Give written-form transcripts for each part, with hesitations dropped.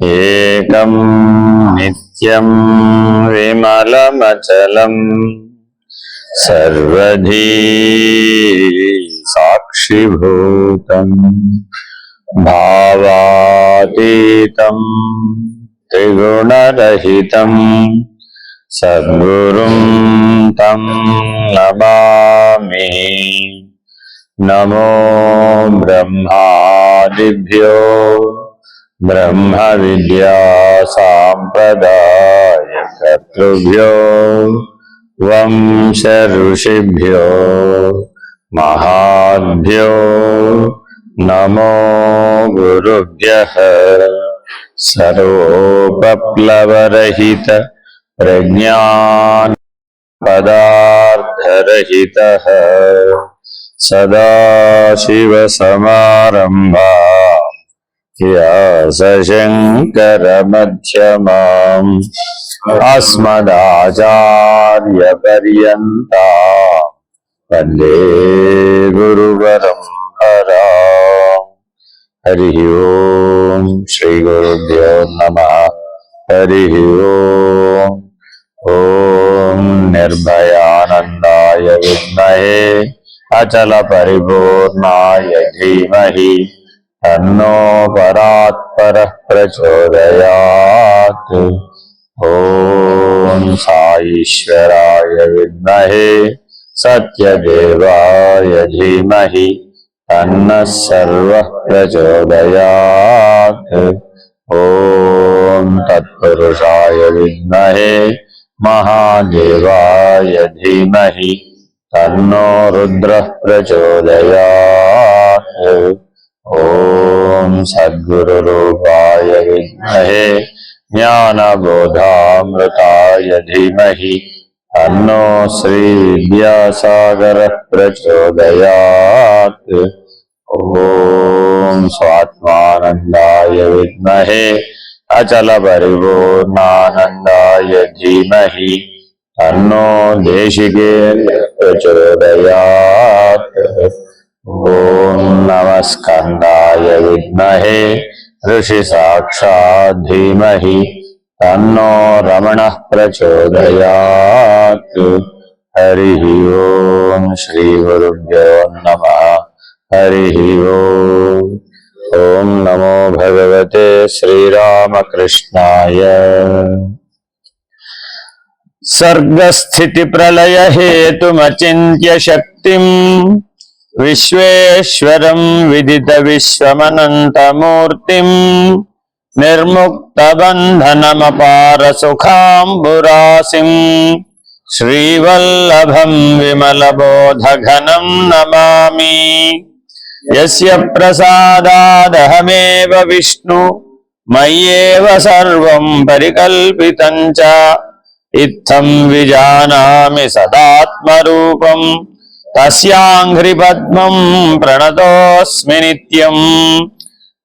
ఏకం నిత్యం విమలమచలం సర్వధీ సాక్షిభూతం భావాతీతం త్రిగుణరహితం సద్గురుం తం నమామి. నమో బ్రహ్మాదిభ్యో బ్రహ్మ విద్యా సాంప్రదాయకర్తృభ్యో వంశ ఋషిభ్యో మహాభ్యో నమో గురుభ్యః. సర్వోపప్లవరహిత ప్రజ్ఞాన పదార్థరహితః సదాశివసమారంభాం వ్యాసశంకరమధ్యమాం అస్మదాచార్యపర్యంతాం వందే గురుపరంపరాం. హరి ఓం. శ్రీ గురుభ్యో నమః. హరి ఓం. ఓం నిర్భయానందాయ విద్మహే అచల పరిపూర్ణాయ ధీమహి తన్నో పరాత్పరః ప్రచోదయాత్. ఓం సాయీశ్వరాయ విద్మహే సత్యదేవాయ ధీమహి తన్నః సర్వః ప్రచోదయాత్. ఓం తత్పురుషాయ విద్మహే మహాదేవాయ ధీమహి తన్నో రుద్రః ప్రచోదయాత్. ఓం సద్గురురూపాయ విద్మహే జ్ఞానబోధామృతాయ ధీమహి తన్నో శ్రీ విద్యాసాగరః ప్రచోదయాత్. ఓం స్వాత్మానందాయ విద్మహే అచల పరిపూర్ణానందాయ ధీమహి తన్నో దేశికేంద్ర ప్రచోదయాత్. ఓం నమస్కందాయ విద్మహే ఋషి సాక్షాత్ ధీమహి తన్నో రమణః ప్రచోదయాత్. హరి ఓం. శ్రీ గురుభ్యో నమః. హరి ఓం. ఓం నమో భగవతే శ్రీరామకృష్ణాయ. సర్గస్థితి ప్రళయ హేతుమచింత్య శక్తిం విశ్వేశ్వరం విదిత విశ్వమనంతమూర్తిం నిర్ముక్త బంధనమపార సుఖాంబురాసిం శ్రీవల్లభం విమలబోధఘనం నమామి. యస్య ప్రసాదాదహమేవ విష్ణు మయ్యేవ సర్వం పరికల్పితం చ ఇత్థం విజానామి సదాత్మరూపం తస్యాంఘ్రి పద్మం ప్రణతోస్మి నిత్యం.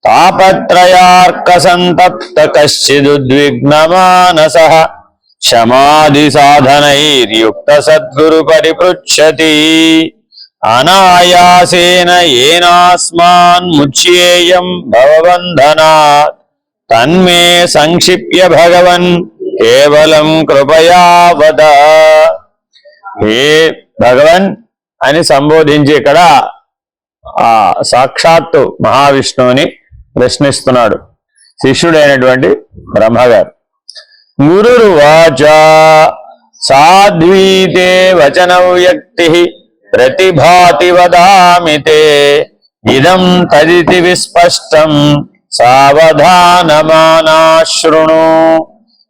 తాపత్రయార్క సంతప్త కశ్చిదుద్విగ్నమానసః శమాధి సాధనైర్యుక్త సద్గురు పరిపృచ్ఛతి. అనాయాసేన ఏనాస్మాన్ ముచ్యేయం భవబంధనాత్ తన్మే సంక్షిప్య భగవన్ కేవలం కృపయా వద. హే భగవన్ అని సంబోధించి ఇక్కడ ఆ సాక్షాత్తు మహావిష్ణువుని ప్రశ్నిస్తున్నాడు శిష్యుడైనటువంటి బ్రహ్మగారు. గురుర్వాచ సాధ్వీతే వచనౌ వ్యక్తి ప్రతిభాతి వదామి తే ఇదం తదితి విస్పష్టం సావధానమానాశృణు.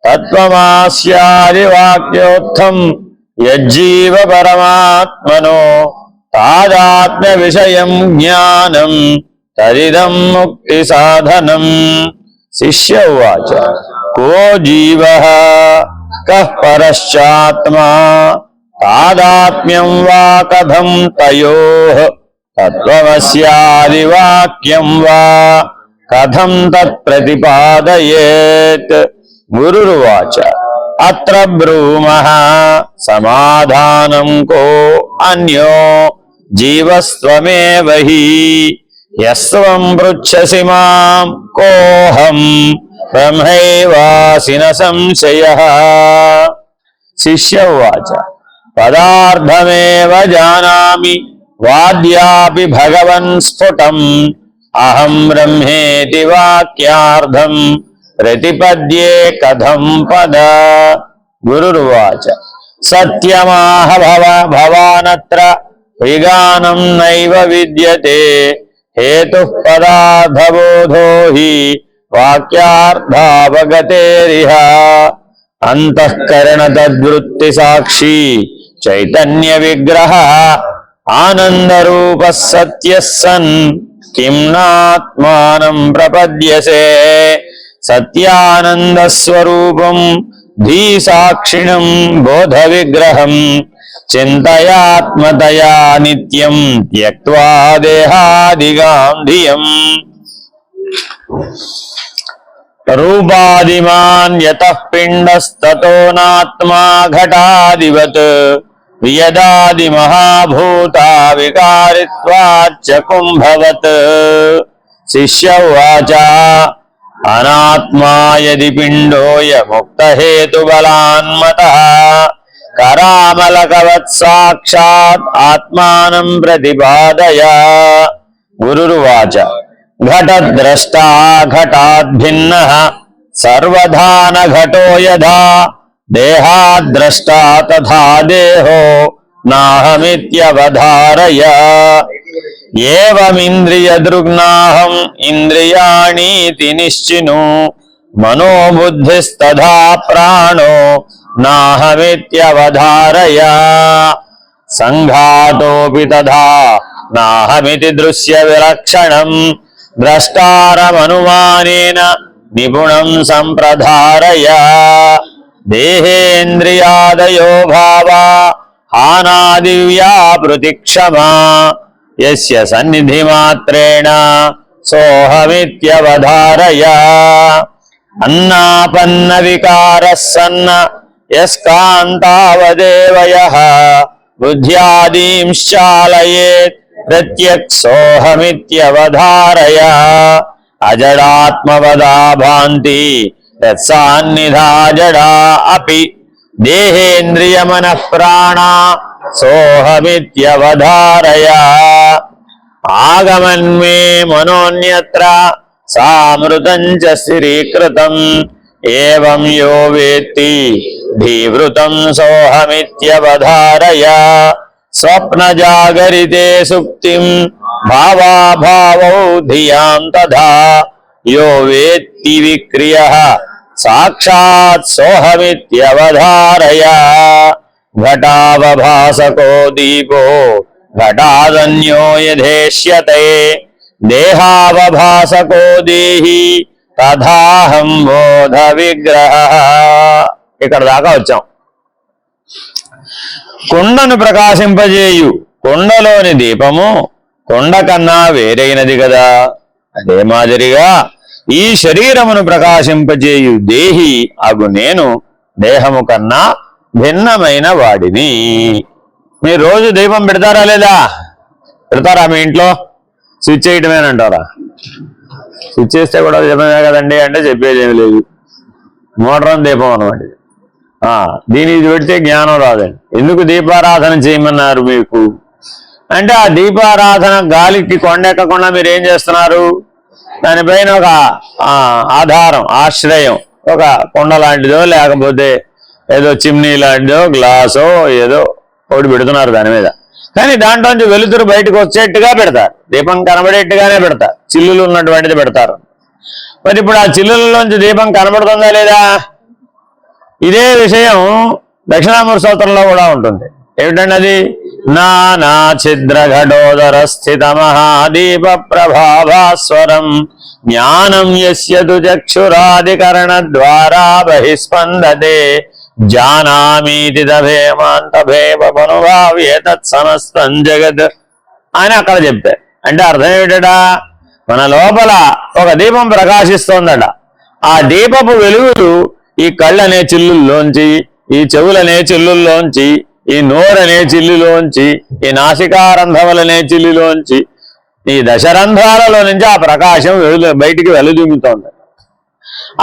తత్వమాస్యాది వాక్యోత్థం యజ్జీవ పరమాత్మనో తాదాత్మ్య విషయం జ్ఞానం తదిదం ముక్తి సాధనం. శిష్య ఉవాచ కో జీవః కః పరశ్చాత్మా తాదాత్మ్యం వా కథం తయోః తత్వమస్యాది వాక్యం వా కథం తత్ ప్రతిపాదయేత్. గురుర్వాచ అత్ర బ్రూమః సమాధానం కో అన్యో జీవస్త్వమేవ హి యస్త్వం పృచ్ఛసి మాం కోహం బ్రహ్మైవాసి న సంశయః. శిష్య ఉవాచ పదార్థమేవ జానామి వాద్యాపి భగవన్ స్ఫుటం అహం బ్రహ్మేతి వాక్యార్థం ప్రతిపద్యే కథం పద. గురుర్వాచ సత్యమాహ భవానత్ర విగానం నైవ విద్యతే హేతుః పదార్థబోధో హి వాక్యార్థావగతేరిహ. అంతఃకరణ తద్వృత్తి సాక్షి చైతన్య విగ్రహ ఆనందరూప సత్యః సన్ కిం నాత్మానం ప్రపద్యసే. సత్యానంద స్వరూపం ధీ సాక్షిణం బోధ విగ్రహం చింతయాత్మతయా నిత్యం త్యక్త్వా దేహాదిగాం ధియం. రూపాదిమాన్ యతః పిండస్తతో నాత్మా ఘటాదివత్ వియదాది మహాభూతా వికారిత్వాచ్చ కుంభవత్. శిష్య ఉవాచ అనాత్మా యది పిండోయ ముక్త హేతు బలాన్మతః కరామలకవత్ సాక్షాత్ ఆత్మానం ప్రతిపాదయ. గురుర్వాచ ఘటద్రష్టా ఘటాద్భిన్నః సర్వధాన ఘటో యథా దేహాద్రష్టా తథా దేహో నాహమిత్యవధారయ. ఏవమింద్రియదృగ్నాహం ఇంద్రియాణీతి నిశ్చిను మనోబుద్ధిస్తథా ప్రాణో నాహమిత్యవధారయ. సంఘాతోపి తథా నాహమితి దృశ్య విలక్షణం ద్రష్టారమనుమానేన నిపుణం సంప్రధారయ. దేహేంద్రియాదయో భావా హానాదివ్యాపృతి క్షమా యస్య సన్నిధిమాత్రేణ సోహమిత్యవధారయ. అన్నాపన్న వికారః సన్న యస్కాంతావదేవయః బుద్ధ్యాదీంశ్చాలయేత్ ప్రత్యక్ సోహమిత్యవధారయ. అజడాత్మవదా భాంతి తత్సాన్నిధా జడా అపి దేహేంద్రియమనః ప్రాణా సోహమిత్యవధారయ. ఆగమన్మే మనోన్యత్ర సామృతం చ స్థిరీకృతం ఏవం యో వేత్తి ధీవృతం సోహమిత్యవధారయ. స్వప్నజాగరితే సుప్తిం భావాభావౌ ధియాం తథా యో వేత్తి విక్రియః సాక్షాత్ సోహమిత్యవధారయ. ఘటావభాసకో దీపో ఘటాదన్యో యథేష్యతే దేహావభాసకో దేహి తథాహం బోధ విగ్రహః. ఇక్కడ దాకా వచ్చాం. కుండను ప్రకాశింపజేయు కుండలోని దీపము కుండ కన్నా వేరైనది కదా. అదే మాదిరిగా ఈ శరీరమును ప్రకాశింపజేయు దేహి అగు నేను దేహము కన్నా భిన్నమైన వాడిని. మీరు రోజు దీపం పెడతారా లేదా? పెడతారా? మీ ఇంట్లో స్విచ్ చేయటమేనంటారా? స్విచ్ చేస్తే కూడా దీపమే కదండి అంటే చెప్పేది ఏమి లేదు. మోడ్రన్ దీపం అనమాట. దీని ఇది పెడితే జ్ఞానం రాదండి. ఎందుకు దీపారాధన చేయమన్నారు మీకు అంటే, ఆ దీపారాధన గాలికి కొండెక్కకుండా మీరు ఏం చేస్తున్నారు? దానిపైన ఒక ఆధారం, ఆశ్రయం, ఒక కొండ లాంటిదో లేకపోతే ఏదో చిమ్నీ లాంటిదో గ్లాసో ఏదో ఒకటి పెడుతున్నారు దాని మీద. కానీ దాంట్లోంచి వెలుతురు బయటకు వచ్చేట్టుగా పెడతారు. దీపం కనబడేట్టుగానే పెడతారు. చిల్లులు ఉన్నటువంటిది పెడతారు. మరి ఇప్పుడు ఆ చిల్లులలోంచి దీపం కనబడుతుందా లేదా? ఇదే విషయం దక్షిణామూర్తి స్తోత్రంలో కూడా ఉంటుంది. ఏమిటండి అది? నానా ఛిద్ర ఘటోదర స్థిత మహాదీప ప్రభాభాస్వరం జ్ఞానం యస్య తు చక్షురాదికరణ ద్వారా బహిస్పందతే జానామీతి తభేమాంతభేమనుభావ్యే తత్సమస్తం జగత్ అని అక్కడ చెప్తారు. అంటే అర్థం ఏమిటా? మన లోపల ఒక దీపం ప్రకాశిస్తోందట. ఆ దీపపు వెలుగులు ఈ కళ్ళనే చిల్లుల్లోంచి, ఈ చెవులనే చిల్లుల్లోంచి, ఈ నోరనే చిల్లులోంచి, ఈ నాసికారంధ్రములనే చిల్లులోంచి, ఈ దశరంధ్రాలలో నుంచి ఆ ప్రకాశం బయటికి వెలుదింగుతోంది.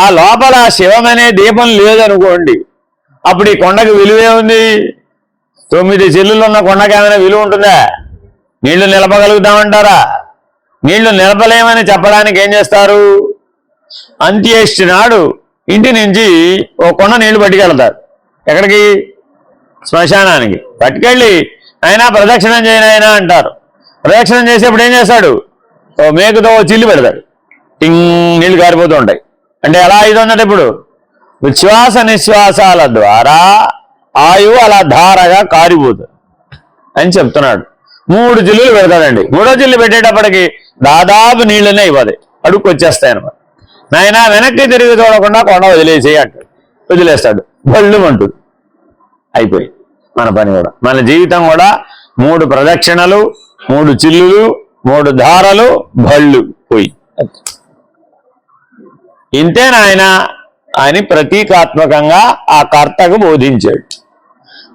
ఆ లోపల శివమనే దీపం లేదనుకోండి, అప్పుడు ఈ కొండకి విలువే ఉంది? 9 చిల్లులు ఉన్న కొండకి ఏమైనా విలువ ఉంటుందా? నీళ్లు నిలపగలుగుతామంటారా? నీళ్లు నిలపలేమని చెప్పడానికి ఏం చేస్తారు? అంత్యేష్టి నాడు ఇంటి నుంచి ఓ కొండ నీళ్లు పట్టుకెళ్తారు. ఎక్కడికి? శ్మశానానికి పట్టుకెళ్ళి అయినా ప్రదక్షిణం చేయనైనా అంటారు. ప్రదక్షిణం చేసేప్పుడు ఏం చేస్తాడు? ఓ మేకుతో ఓ చిల్లు పెడతాడు, టింగ్ నీళ్లు కారిపోతూ ఉంటాయి. అంటే ఎలా అవుతుందంటే ఇప్పుడు ఉచ్ఛ్వాస నిశ్వాసాల ద్వారా ఆయువు అలా ధారగా కారిపోతుంది అని చెప్తున్నాడు. 3 చిల్లులు పెడతాడండి. 3వ చిల్లు పెట్టేటప్పటికి దాదాపు నీళ్ళనే అయిపోతాయి, అడుక్కు వచ్చేస్తాయి అనమాట. నాయన వెనక్కి తిరిగి చూడకుండా కొండ వదిలేసేయి అంటాడు. వదిలేస్తాడు, బళ్ళు అంటుంది. అయిపోయి మన పని కూడా, మన జీవితం కూడా 3 ప్రదక్షిణలు, 3 చిల్లులు, 3 ధారలు, బళ్ళు పోయి. ఇంతే నాయన అని ప్రతీకాత్మకంగా ఆ కర్తకు బోధించాడు.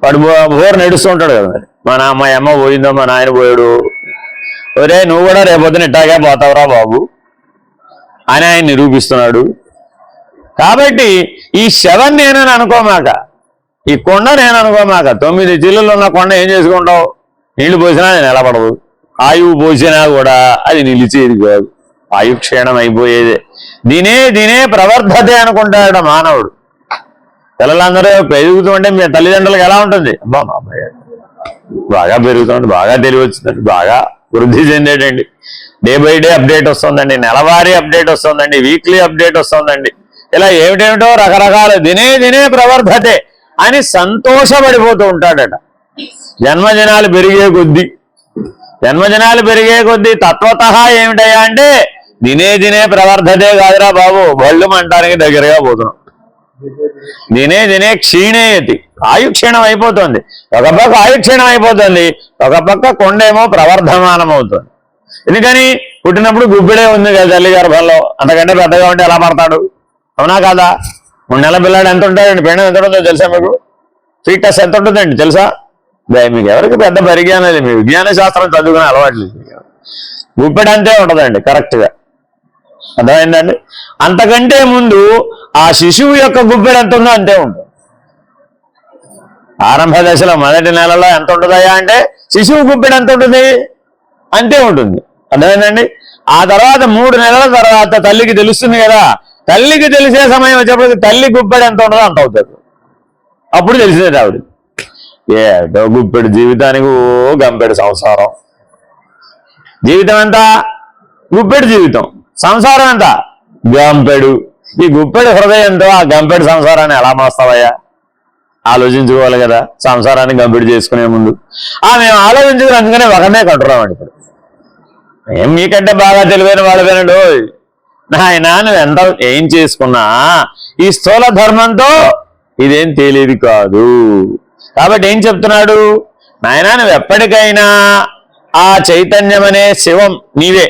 వాడు బోరు నడుస్తూ ఉంటాడు కదా, మా అమ్మ పోయిందో మా నాయన పోయాడు, ఒరే నువ్వు కూడా రేపొద్దున ఇట్టాగే పోతావురా బాబు అని ఆయన నిరూపిస్తున్నాడు. కాబట్టి ఈ శవం నేనని అనుకోమాక, ఈ కొండ నేను అనుకోమాక. 9 జిల్లులు ఉన్న కొండ ఏం చేసుకుంటావు? నీళ్లు పోసినా అది నిలబడదు, ఆయువు పోసినా కూడా అది నిలిచేది కాదు, ఆయువు క్షీణం అయిపోయేదే. దినే ప్రవర్ధతే అనుకుంటాడు మానవుడు. పిల్లలందరూ పెరుగుతుంటే మీ తల్లిదండ్రులకు ఎలా ఉంటుంది? అబ్బా మా అబ్బాయి బాగా పెరుగుతుంటే, బాగా తెలివి వచ్చిందండి, బాగా వృద్ధి చెందేటండి, డే బై డే అప్డేట్ వస్తుందండి, నెలవారీ అప్డేట్ వస్తుందండి, వీక్లీ అప్డేట్ వస్తుందండి, ఇలా ఏమిటేమిటో రకరకాల దినే ప్రవర్ధతే అని సంతోషపడిపోతూ ఉంటాడట. జన్మదినాలు పెరిగే కొద్దీ తత్వతః ఏమిటయ్యా అంటే దినే ప్రవర్ధతే కాదురా బాబు, బళ్ళు అంటానికి దగ్గరగా పోతున్నాం. దినే క్షీణేయతి, ఆయుక్షీణం అయిపోతుంది. ఒక పక్క ఆయుక్షీణం అయిపోతుంది, ఒక పక్క కొండేమో ప్రవర్ధమానం అవుతుంది. ఎందుకని? పుట్టినప్పుడు గుబ్బిడే ఉంది కదా తల్లి గర్భంలో, అంతకంటే పెద్దగా ఉంటే ఎలా పడతాడు? అవునా కాదా? 3 నెలల పిల్లాడు ఎంత ఉంటాడండి? పిండం ఎంత ఉంటుందో తెలుసా మీకు? ఫీటస్ ఎంత ఉంటుందండి తెలుసా? మీకు ఎవరికి పెద్ద పరిజ్ఞానం లేదు, మీ విజ్ఞాన శాస్త్రం చదువుకునే అలవాట్లు. గుప్పెడు అంతే ఉంటుందండి కరెక్ట్గా, అర్థమైందండి? అంతకంటే ముందు ఆ శిశువు యొక్క గుప్పెడు ఎంత ఉందో అంతే ఉంటుంది. ఆరంభ దశలో మొదటి నెలలో ఎంత ఉంటుందయ్యా అంటే శిశువు గుప్పెడు ఎంత ఉంటుంది? అంతే ఉంటుంది, అర్థమైందండి? ఆ తర్వాత 3 నెలల తర్వాత తల్లికి తెలుస్తుంది కదా, తల్లికి తెలిసే సమయం వచ్చేప్పటికి తల్లి గుప్పెడు ఎంత ఉంటుందో అంత అవుతుంది. అప్పుడు తెలిసేది ఆవిడ ఏటో గుప్పెడు జీవితానికి గంపెడు సంసారం. జీవితం ఎంత? గుప్పెడు జీవితం. సంసారం ఎంత? గంపెడు. ఈ గుప్పెడు హృదయంతో ఆ గంపెడు సంసారాన్ని ఎలా మోస్తావయ్యా? ఆలోచించుకోవాలి కదా సంసారాన్ని గంపెడు చేసుకునే ముందు. మేము ఆలోచించుకుని అందుకనే ఒకనే కట్టురామండి. ఇప్పుడు మీకంటే బాగా తెలివైన వాళ్ళు వినడు, నాయన నువ్వు ఎంత ఏం చేసుకున్నా ఈ స్థూల ధర్మంతో ఇదేం తెలియదు కాదు. కాబట్టి ఏం చెప్తున్నాడు? నాయన నువ్వు ఎప్పటికైనా ఆ చైతన్యం అనే శివం నీవే,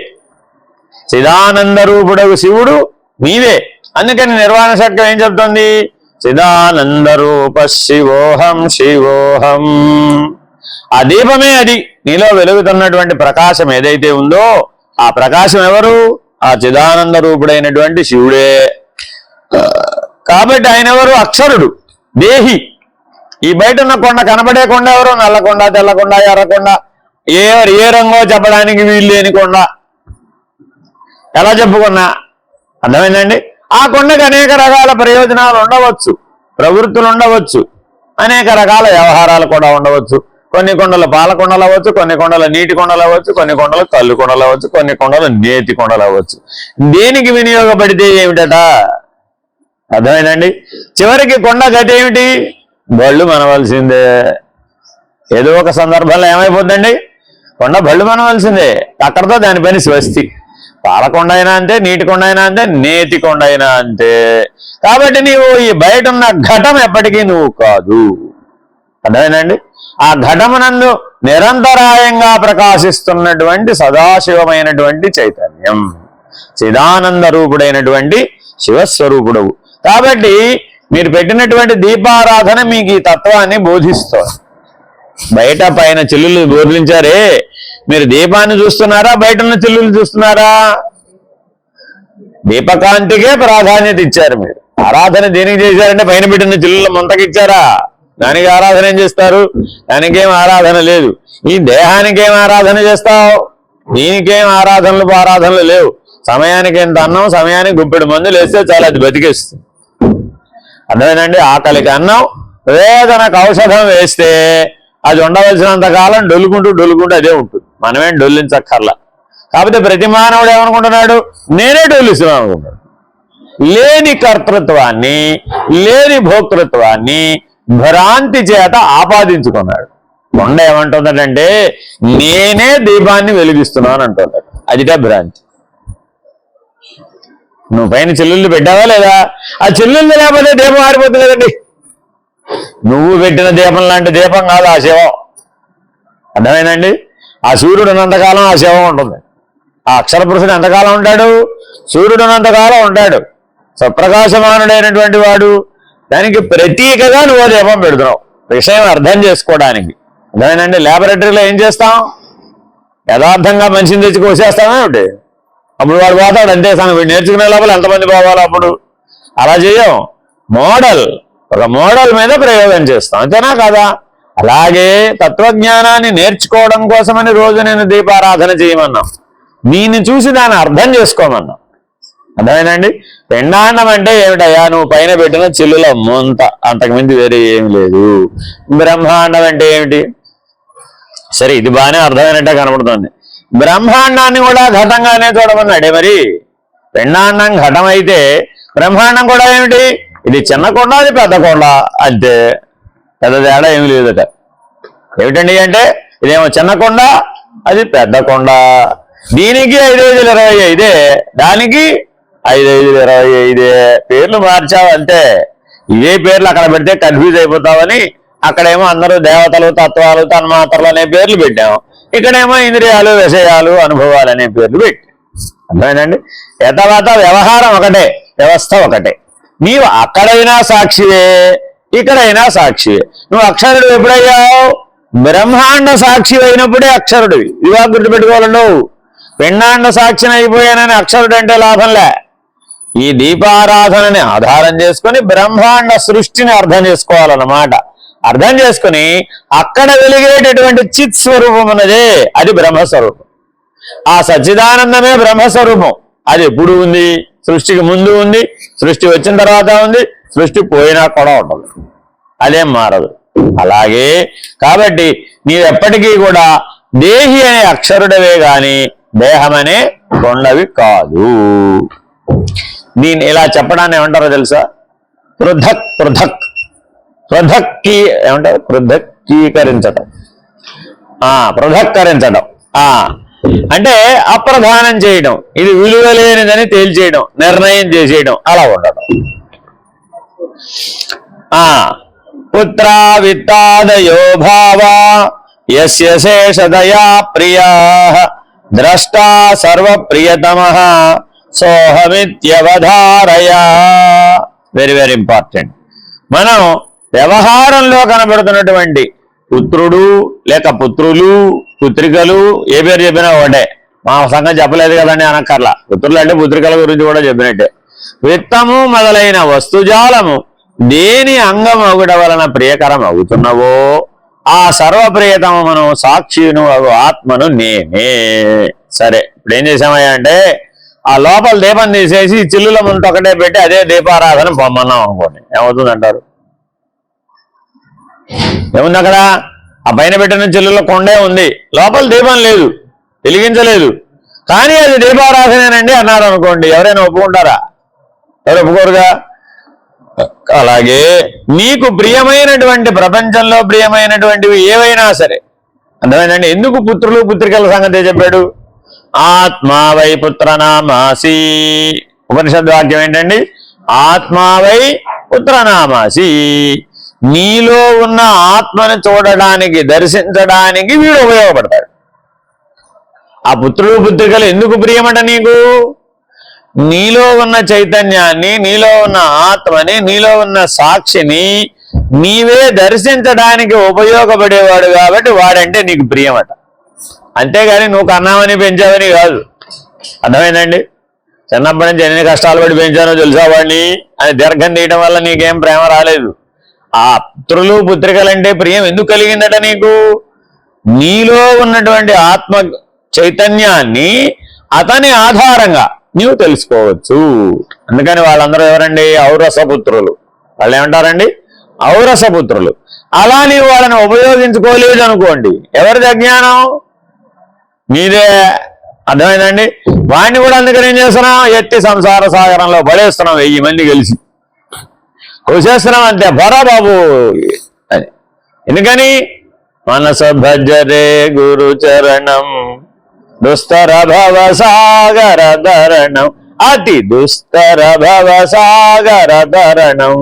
చిదానంద రూపుడగు శివుడు నీవే. అందుకని నిర్వాణ షట్కం ఏం చెప్తుంది? చిదానంద రూప శివోహం శివోహం. ఆ దీపమే అది, నీలో వెలుగుతున్నటువంటి ప్రకాశం ఏదైతే ఉందో ఆ ప్రకాశం ఎవరు? ఆ చిదానంద రూపుడైనటువంటి శివుడే. కాబట్టి ఆయన ఎవరు? అక్షరుడు, దేహి. ఈ బయట ఉన్న కొండ, కనబడే కొండ ఎవరు? నల్లకొండ, తెల్లకొండ, ఎర్రకొండ, ఏ రంగో చెప్పడానికి వీలు లేని కొండ. ఎలా చెప్పుకున్నా అర్థమైందండి? ఆ కొండకు అనేక రకాల ప్రయోజనాలు ఉండవచ్చు, ప్రవృత్తులు ఉండవచ్చు, అనేక రకాల వ్యవహారాలు కూడా ఉండవచ్చు. కొన్ని కొండలు పాల కొండలు అవ్వచ్చు, కొన్ని కొండలు నీటి కొండలు అవ్వచ్చు, కొన్ని కొండలు కళ్ళు కొండలు అవ్వచ్చు, కొన్ని కొండలు నేతి కొండలు అవ్వచ్చు. దేనికి వినియోగపడితే ఏమిటట? అర్థమైందండి? చివరికి కొండ గతి ఏమిటి? బళ్ళు మనవలసిందే. ఏదో ఒక సందర్భంలో ఏమైపోతుందండి? కొండ బళ్ళు మనవలసిందే. అక్కడతో దాని పని స్వస్తి. పాలకొండ అయినా అంతే, నీటి కొండ అయినా అంతే, నేతి కొండ అయినా అంతే. కాబట్టి నీవు ఈ బయట ఉన్న ఘటం ఎప్పటికీ నువ్వు కాదు, అర్థమైందండి? ఆ ఘటమునందు నిరంతరాయంగా ప్రకాశిస్తున్నటువంటి సదాశివమైనటువంటి చైతన్యం, చిదానంద రూపుడైనటువంటి శివస్వరూపుడవు. కాబట్టి మీరు పెట్టినటువంటి దీపారాధన మీకు ఈ తత్వాన్ని బోధిస్తుంది. బయట పైన చిల్లులు బోధించారే, మీరు దీపాన్ని చూస్తున్నారా? బయట ఉన్న చిల్లులు చూస్తున్నారా? దీపకాంతికే ప్రాధాన్యత ఇచ్చారు. మీరు ఆరాధన దేనికి చేశారంటే పైన పెట్టిన చిల్లుల మంతకిచ్చారా? దానికి ఆరాధన ఏం చేస్తారు? దానికేం ఆరాధన లేదు. ఈ దేహానికేం ఆరాధన చేస్తావు? దీనికేం ఆరాధనలు లేవు. సమయానికి ఎంత అన్నం, సమయానికి గుప్పెడు మందులు వేస్తే చాలా అది బతికేస్తుంది. అర్థమేనండి? ఆకలికి అన్నం, వేదనకు ఔషధం వేస్తే అది ఉండవలసినంత కాలం డొల్లుకుంటూ అదే ఉంటుంది. మనమేం డొల్లించక్కర్లా. కాకపోతే ప్రతి మానవుడు ఏమనుకుంటున్నాడు? నేనే డొల్లిస్తున్నాను అనుకుంటాడు. లేని కర్తృత్వాన్ని, లేని భోక్తృత్వాన్ని భ్రాంతి చేత ఆపాదించుకున్నాడు. కొండ ఏమంటుందంటే నేనే దీపాన్ని వెలిగిస్తున్నాను అంటున్నాడు. అదిటే భ్రాంతి. నువ్వు పైన చెల్లుళ్ళు పెట్టావా లేదా? ఆ చెల్లుళ్ళు లేకపోతే దీపం ఆరిపోతుంది కదండి. నువ్వు పెట్టిన దీపం లాంటి దీపం కాదు ఆ శివం. అర్థమైందండి? ఆ సూర్యుడు ఉన్నంతకాలం ఆ శివం ఉంటుంది. ఆ అక్షర పురుషుడు ఎంతకాలం ఉంటాడు? సూర్యుడు ఉన్నంతకాలం ఉంటాడు. స్వప్రకాశమానుడైనటువంటి వాడు. దానికి ప్రతీకగా నువ్వు దీపం పెడుతున్నావు, విషయం అర్థం చేసుకోవడానికి. అర్థమైందండి? ల్యాబొరేటరీలో ఏం చేస్తాం? యథార్థంగా మనిషిని తెచ్చి కోసేస్తామే ఒకటి. అప్పుడు వాడు పోతాడు అంతే. వీడు నేర్చుకునే లోపల ఎంతమంది పోవాలో అప్పుడు. అలా చేయం. ఒక మోడల్ మీద ప్రయోగం చేస్తాం, అంతేనా కాదా? అలాగే తత్వజ్ఞానాన్ని నేర్చుకోవడం కోసమని రోజు నేను దీపారాధన చేయమన్నాం. దీన్ని చూసి దాన్ని అర్థం చేసుకోమన్నాం. అర్థమైందండి? పిండాండం అంటే ఏమిటయ్యా? నువ్వు పైన పెట్టిన చిల్లుల ముంత, అంతకుమించి వేరే ఏమి లేదు. బ్రహ్మాండం అంటే ఏమిటి? సరే, ఇది బాగానే అర్థమైనట్టే కనబడుతుంది. బ్రహ్మాండాన్ని కూడా ఘటంగానే చూడమన్నాడే. మరి పిండాండం ఘటం అయితే బ్రహ్మాండం కూడా ఏమిటి? ఇది చిన్న కొండ, అది పెద్ద కొండ, అంతే. పెద్ద తేడా ఏమి లేదట. ఏమిటండి అంటే ఇదేమో చిన్న కొండ, అది పెద్ద కొండ. దీనికి 5,5,25, దానికి 5,5,25. పేర్లు మార్చావంటే ఇవే పేర్లు అక్కడ పెడితే కన్ఫ్యూజ్ అయిపోతావని అక్కడేమో అందరూ దేవతలు, తత్వాలు, తన్మాత్రలు అనే పేర్లు పెట్టాము. ఇక్కడేమో ఇంద్రియాలు, విషయాలు, అనుభవాలు అనే పేర్లు పెట్టి. అర్థమైందండి? యథావత వ్యవహారం ఒకటే, వ్యవస్థ ఒకటే. నీవు అక్కడైనా సాక్షివే, ఇక్కడైనా సాక్షివే. నువ్వు అక్షరుడు ఎప్పుడయ్యావు? బ్రహ్మాండ సాక్షి అయినప్పుడే అక్షరుడివి. ఇవా గుర్తుపెట్టుకోవాలండు. పిండాండ సాక్షిని అయిపోయానని అక్షరుడు అంటే లాభంలే. ఈ దీపారాధనని ఆధారం చేసుకుని బ్రహ్మాండ సృష్టిని అర్థం చేసుకోవాలన్నమాట. అర్థం చేసుకుని అక్కడ వెలిగేటటువంటి చిత్ స్వరూపం ఉన్నదే అది బ్రహ్మస్వరూపం. ఆ సచ్చిదానందమే బ్రహ్మస్వరూపం. అది ఎప్పుడు ఉంది? సృష్టికి ముందు ఉంది, సృష్టి వచ్చిన తర్వాత ఉంది, సృష్టి పోయినా కూడా ఉంటుంది. అదేం మారదు. అలాగే కాబట్టి నీవెప్పటికీ కూడా దేహి అనే అక్షరుడవే గాని దేహమనే కొండవి కాదు. దీన్ని ఇలా చెప్పడాన్ని ఏమంటారో తెలుసా? పృథక్కీ ఏమంటారు? పృథక్కీకరించటం, పృథక్కరించడం. అంటే అప్రధానం చేయడం, ఇది విలువ లేనిదని తేల్చేయడం, నిర్ణయం చేసేయడం, అలా ఉండడం. పుత్రా విత్తాదయో భావా యస్య శేషదయా ప్రియా ద్రష్టా సర్వప్రియతమః సోహమిత్యవధారయా. Very very important. మనం వ్యవహారంలో కనబడుతున్నటువంటి పుత్రుడు లేక పుత్రులు, పుత్రికలు, ఏ పేరు చెప్పినా ఒకటే. మా సంగతి చెప్పలేదు కదండి అనక్కర్లా. పుత్రులు అంటే పుత్రికల గురించి కూడా చెప్పినట్టే. విత్తము మొదలైన వస్తుజాలము దేని అంగం అగుట వలన ప్రియకరం అవుతున్నవో ఆ సర్వప్రియతమను సాక్షిను అగు ఆత్మను నేనే. సరే, ఇప్పుడు ఏం చేసామయ్యా అంటే ఆ లోపల దీపం తీసేసి చిల్లుల ముందు ఒకటే పెట్టి అదే దీపారాధన పొమ్మన్నాం అనుకోండి, ఏమవుతుందంటారు? ఏముంది అక్కడ? ఆ పైన పెట్టిన చిల్లుల కొండే ఉంది, లోపల దీపం లేదు, వెలిగించలేదు. కానీ అది దీపారాధనేనండి అన్నారు అనుకోండి, ఎవరైనా ఒప్పుకుంటారా? ఎవరు ఒప్పుకోరుగా. అలాగే నీకు ప్రియమైనటువంటి ప్రపంచంలో ప్రియమైనటువంటివి ఏవైనా సరే, అర్థమైందండి? ఎందుకు పుత్రులు పుత్రికల సంగతే చెప్పాడు? ఆత్మావై పుత్రనామాసి. ఉపనిషద్ వాక్యం ఏంటండి? ఆత్మావై పుత్రనామాసి. నీలో ఉన్న ఆత్మను చూడడానికి, దర్శించడానికి వీడు ఉపయోగపడతాడు. ఆ పుత్రులు పుత్రికలు ఎందుకు ప్రియమట నీకు? నీలో ఉన్న చైతన్యాన్ని, నీలో ఉన్న ఆత్మని, నీలో ఉన్న సాక్షిని నీవే దర్శించడానికి ఉపయోగపడేవాడు కాబట్టి వాడంటే నీకు ప్రియమట. అంతేగాని నువ్వు కన్నావని పెంచావని కాదు. అర్థమైందండి? చిన్నప్పటి నుంచి ఎన్ని కష్టాలు పడి పెంచానో తెలుసా వాడిని అని దీర్ఘం తీయడం వల్ల నీకేం ప్రేమ రాలేదు. ఆ పుత్రులు పుత్రికలంటే ప్రియం ఎందుకు కలిగిందట నీకు? నీలో ఉన్నటువంటి ఆత్మ చైతన్యాన్ని అతని ఆధారంగా నీవు తెలుసుకోవచ్చు. అందుకని వాళ్ళందరూ ఎవరండి? ఔరసపుత్రులు. వాళ్ళు ఏమంటారండి? ఔరసపుత్రులు. అలా నీవు వాళ్ళని ఉపయోగించుకోలేదు అనుకోండి, ఎవరిది అజ్ఞానం? మీదే. అర్థమైందండి? వాడిని కూడా అందుకని ఏం చేస్తున్నాం? ఎత్తి సంసార సాగరంలో పడేస్తున్నాం 1000 మంది కలిసి కోసేస్తున్నాం అంతే. బరా బాబు అని. ఎందుకని? మనస భజరే గురు చరణం దుస్తర భవ సాగర ధరణం అతి దుస్తర భవ సాగర ధరణం.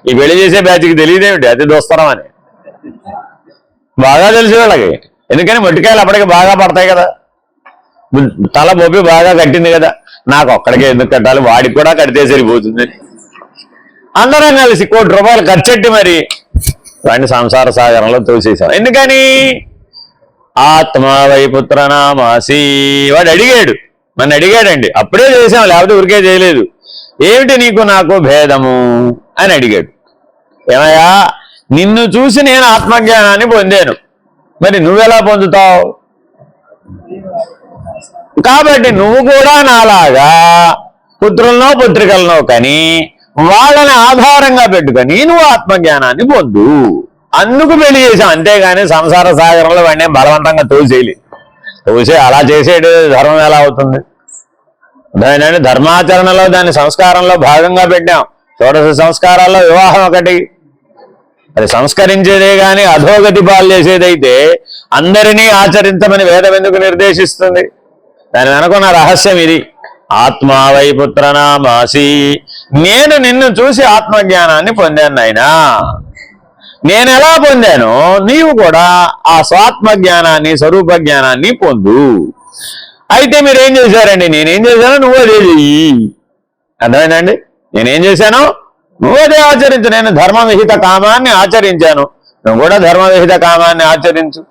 ఈ పెళ్లి చేసే బ్యాచ్కి తెలియదేమిటి అతి దుస్తరం అని? బాగా తెలిసి వీళ్ళకి. ఎందుకని? మొట్టికాయలు అప్పటికి బాగా పడతాయి కదా, తల బొబ్బి బాగా కట్టింది కదా, నాకు ఒక్కడికే ఎందుకు కట్టాలి, వాడికి కూడా కడితే సరిపోతుంది. అందరం కలిసి 1 కోటి రూపాయలు ఖర్చెట్టి మరి వాడిని సంసార సాగరంలో తోసేసాం. ఎందుకని? ఆత్మ వైపుత్ర నామాసి. వాడు అడిగాడు, నన్ను అడిగాడండి, అప్పుడే చేసాం, లేకపోతే ఊరికే చేయలేదు. ఏమిటి నీకు నాకు భేదము అని అడిగాడు. ఏమయ్యా, నిన్ను చూసి నేను ఆత్మజ్ఞానాన్ని పొందాను, మరి నువ్వెలా పొందుతావు? కాబట్టి నువ్వు కూడా నాలాగా పుత్రులనో పుత్రికలనో కానీ వాళ్ళని ఆధారంగా పెట్టుకొని నువ్వు ఆత్మజ్ఞానాన్ని పొందు. అందుకు పెళ్లి చేశాం, అంతేగాని సంసార సాగరంలో వాడిని బలవంతంగా తోసేయాలి. తోసే అలా చేసేది ధర్మం ఎలా అవుతుంది? దాని ధర్మాచరణలో దాని సంస్కారంలో భాగంగా పెట్టాం. 16 సంస్కారాల్లో వివాహం ఒకటి. అది సంస్కరించేదే గాని అధోగతి పాలు చేసేదైతే అందరినీ ఆచరించమని వేదం ఎందుకు నిర్దేశిస్తుంది? దాని వెనుకున్న రహస్యం ఇది. ఆత్మా వై పుత్రనామాసి. నేను నిన్ను చూసి ఆత్మజ్ఞానాన్ని పొందాను నాయనా. నేను ఎలా పొందానో నీవు కూడా ఆ స్వాత్మ జ్ఞానాన్ని, స్వరూప జ్ఞానాన్ని పొందు. అయితే మీరేం చేశారండి? నేనేం చేశానో నువ్వు అదే చెయ్యి. అర్థమైందండి? నేనేం చేశానో నువ్వు అదే ఆచరించు. నేను ధర్మవిహిత కామాన్ని ఆచరించాను, నువ్వు కూడా ధర్మవిహిత కామాన్ని ఆచరించు.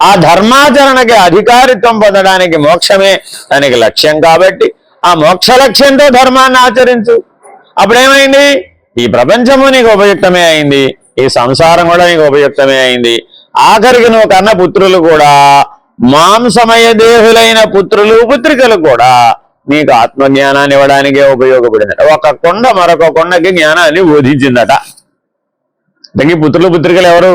ఆ ధర్మాచరణకి అధికారిత్వం పొందడానికి మోక్షమే దానికి లక్ష్యం కాబట్టి ఆ మోక్ష లక్ష్యంతో ధర్మాన్ని ఆచరించు. అప్పుడేమైంది? ఈ ప్రపంచము నీకు ఉపయుక్తమే అయింది, ఈ సంసారం కూడా నీకు ఉపయుక్తమే అయింది. ఆఖరికి నువ్వు కన్న పుత్రులు కూడా, మాంసమయ దేహులైన పుత్రులు పుత్రికలు కూడా నీకు ఆత్మజ్ఞానాన్ని ఇవ్వడానికే ఉపయోగపడిందట. ఒక కొండ మరొక కొండకి జ్ఞానాన్ని బోధించిందట. అంటే పుత్రులు పుత్రికలు ఎవరు?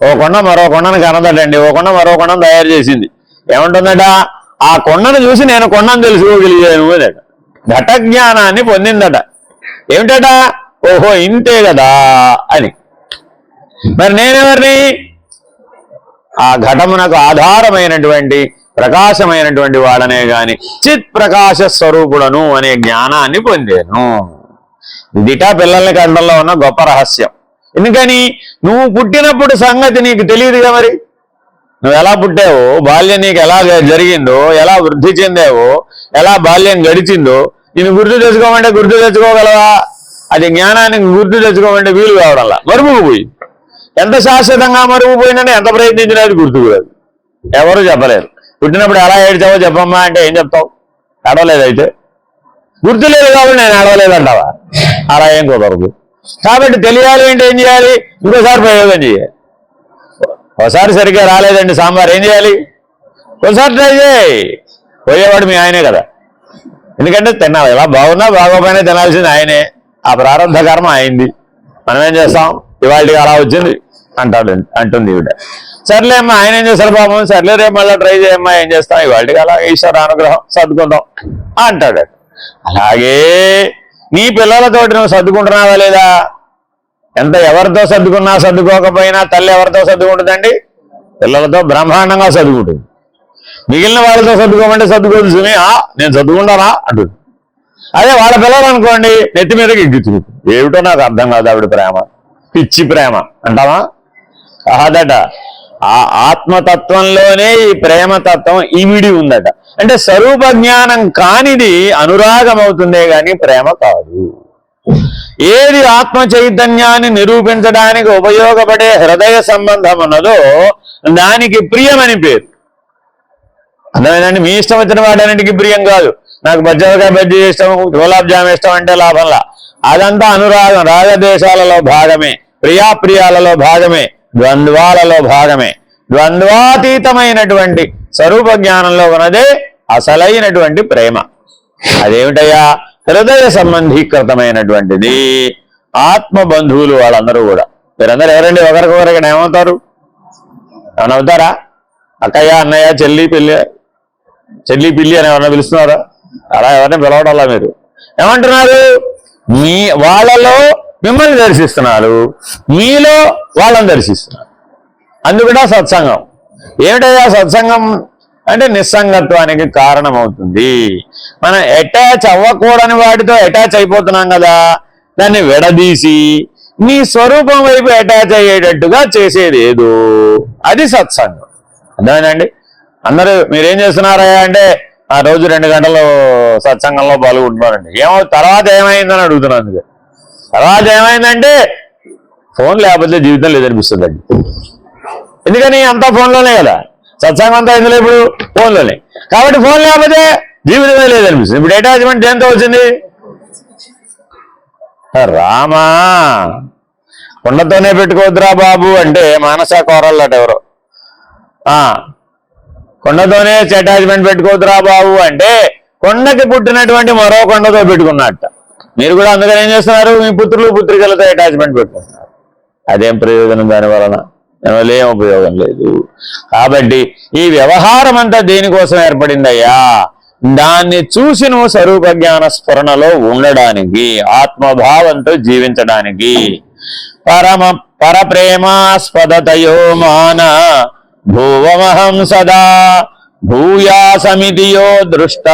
ఓ కొండ మరో కొండను కనదటండి, ఓ కొండ మరో కొండను తయారు చేసింది. ఏమంటుందట? ఆ కొండను చూసి నేను కొండను తెలుసుకోగలిగాను అదట. ఘట జ్ఞానాన్ని పొందిందట. ఏమిటట? ఓహో ఇంతే కదా అని. మరి నేనెవరిని? ఆ ఘటమునకు ఆధారమైనటువంటి ప్రకాశమైనటువంటి వాడనే గాని చిత్ ప్రకాశ స్వరూపుడను అనే జ్ఞానాన్ని పొందాను. ఇదిటా పిల్లల్ని కంటంలో ఉన్న గొప్ప రహస్యం. ఎందుకని? నువ్వు పుట్టినప్పుడు సంగతి నీకు తెలియదుగా. మరి నువ్వు ఎలా పుట్టావో, బాల్యం నీకు ఎలా జరిగిందో, ఎలా వృద్ధి చెందావో, ఎలా బాల్యం గడిచిందో నేను గుర్తు తెచ్చుకోమంటే గుర్తు తెచ్చుకోగలవా? అది జ్ఞానానికి గుర్తు తెచ్చుకోమంటే వీలు కావడంలా మరుగుపోయి. ఎంత శాశ్వతంగా మరుగుపోయిందంటే ఎంత ప్రయత్నించినా అది గుర్తుకురాదు. ఎవరు చెప్పలేరు. పుట్టినప్పుడు ఎలా ఏడ్చావో చెప్పమ్మా అంటే ఏం చెప్తావు? ఏడవలేదు. అయితే గుర్తులేదు కాబట్టి నేను ఏడవలేదంటావా? అలా ఏం కుదరదు. కాబట్టి తెలియాలి అంటే ఏం చేయాలి? ఇంకోసారి ప్రయోగం చేయాలి. ఒకసారి సరిగ్గా రాలేదండి సాంబార్, ఏం చేయాలి? ఒకసారి ట్రై చేయి. పోయేవాడు మీ ఆయనే కదా. ఎందుకంటే తినాలి, ఎలా బాగున్నా బాగోపోయినా తినాల్సింది ఆయనే. ఆ ప్రారంభ కర్మ అయింది. మనం ఏం చేస్తాం? ఇవాళకి అలా వచ్చింది అంటుంది ఈవిడ. సర్లే అమ్మా, ఆయన ఏం చేస్తారు పాపం, సర్లే రేపు మళ్ళీ ట్రై చేయమ్మా, ఏం చేస్తాం, ఇవాళకి అలా ఈశ్వర అనుగ్రహం సర్దుకుందాం అంటాడు. అలాగే నీ పిల్లలతోటి నువ్వు సర్దుకుంటున్నావా లేదా? ఎంత ఎవరితో సర్దుకున్నా సర్దుకోకపోయినా తల్లి ఎవరితో సర్దుకుంటుందండి? పిల్లలతో బ్రహ్మాండంగా సర్దుకుంటుంది. మిగిలిన వాళ్ళతో సర్దుకోమంటే సర్దుకోదు. నేను సర్దుకుంటానా అంటుంది. అదే వాళ్ళ పిల్లలు అనుకోండి, నెత్తి మీదకి ఎగ్గుతుంది. ఏమిటో నాకు అర్థం కాదు ఆవిడ ప్రేమ, పిచ్చి ప్రేమ అంటావా? కాదట. ఆ ఆత్మతత్వంలోనే ఈ ప్రేమతత్వం ఈవిడి ఉందట. అంటే స్వరూప జ్ఞానం కానిది అనురాగం అవుతుందే గాని ప్రేమ కాదు. ఏది ఆత్మ చైతన్యాన్ని నిరూపించడానికి ఉపయోగపడే హృదయ సంబంధం ఉన్నదో దానికి ప్రియమని పేరు. అర్థమైందండి? మీ ఇష్టం వచ్చిన వాడన్నిటికీ ప్రియం కాదు. నాకు బజ్జీకాయ బజ్జీ ఇష్టం, గులాబ్ జామ్ ఇష్టం అంటే లాభంలా. అదంతా అనురాగం, రాగద్వేషాలలో భాగమే, ప్రియాప్రియాలలో భాగమే, ద్వంద్వాలలో భాగమే. ద్వంద్వాతీతమైనటువంటి స్వరూప జ్ఞానంలో ఉన్నదే అసలైనటువంటి ప్రేమ. అదేమిటయ్యా? హృదయ సంబంధీకృతమైనటువంటిది. ఆత్మ బంధువులు వాళ్ళందరూ కూడా. మీరందరూ ఎవరండి? ఒకరికొకరికి ఏమవుతారు? ఏమవుతారా? అక్కయ్య, అన్నయ్య, చెల్లి, పిల్లి అని ఎవరన్నా పిలుస్తున్నారా? అలా ఎవరిని పిలవడంలా. మీరు ఏమంటున్నారు? వాళ్ళలో మిమ్మల్ని దర్శిస్తున్నారు, మీలో వాళ్ళని దర్శిస్తున్నారు. అందుకనే సత్సంగం. ఏమిటయ్యా సత్సంగం అంటే? నిస్సంగత్వానికి కారణమవుతుంది. మనం అటాచ్ అవ్వకూడని వాటితో అటాచ్ అయిపోతున్నాం కదా, దాన్ని విడదీసి నీ స్వరూపం వైపు అటాచ్ అయ్యేటట్టుగా చేసేది ఏదో అది సత్సంగం. అర్థమైందండి? అందరూ మీరేం చేస్తున్నారా అంటే ఆ రోజు 2 గంటలు సత్సంగంలో పాల్గొంటున్నారండి. తర్వాత ఏమైందని అడుగుతున్నాను. తర్వాత ఏమైందంటే ఫోన్ లేకపోతే జీవితం లేదనిపిస్తుందండి. ఎందుకని? అంతా ఫోన్లోనే కదా, సత్సంగం అంతా ఎందులో ఇప్పుడు ఫోన్లోనే. కాబట్టి ఫోన్ లేకపోతే జీవితమే లేదనిపిస్తుంది. ఇప్పుడు అటాచ్మెంట్ దేంతో వచ్చింది? రామా కొండతోనే పెట్టుకోవద్దురా బాబు అంటే మానస కోరల్లట ఎవరో. కొండతోనే అటాచ్మెంట్ పెట్టుకోవద్దురా బాబు అంటే కొండకి పుట్టినటువంటి మరో కొండతో పెట్టుకున్నట్ట. మీరు కూడా అందుకని ఏం చేస్తున్నారు? మీ పుత్రులు పుత్రికలతో అటాచ్మెంట్ పెట్టుకుంటున్నారు. అదేం ప్రయోజనం? దాని వలన ఏం ఉపయోగం లేదు. కాబట్టి ఈ వ్యవహారం అంతా దేనికోసం ఏర్పడిందయ్యా? దాన్ని చూసి నువ్వు స్వరూప జ్ఞాన స్ఫురణలో ఉండడానికి, ఆత్మభావంతో జీవించడానికి. పరప్రేమాస్పదతయో మాన భూవమహం సదా భూయాసమితియో దృష్ట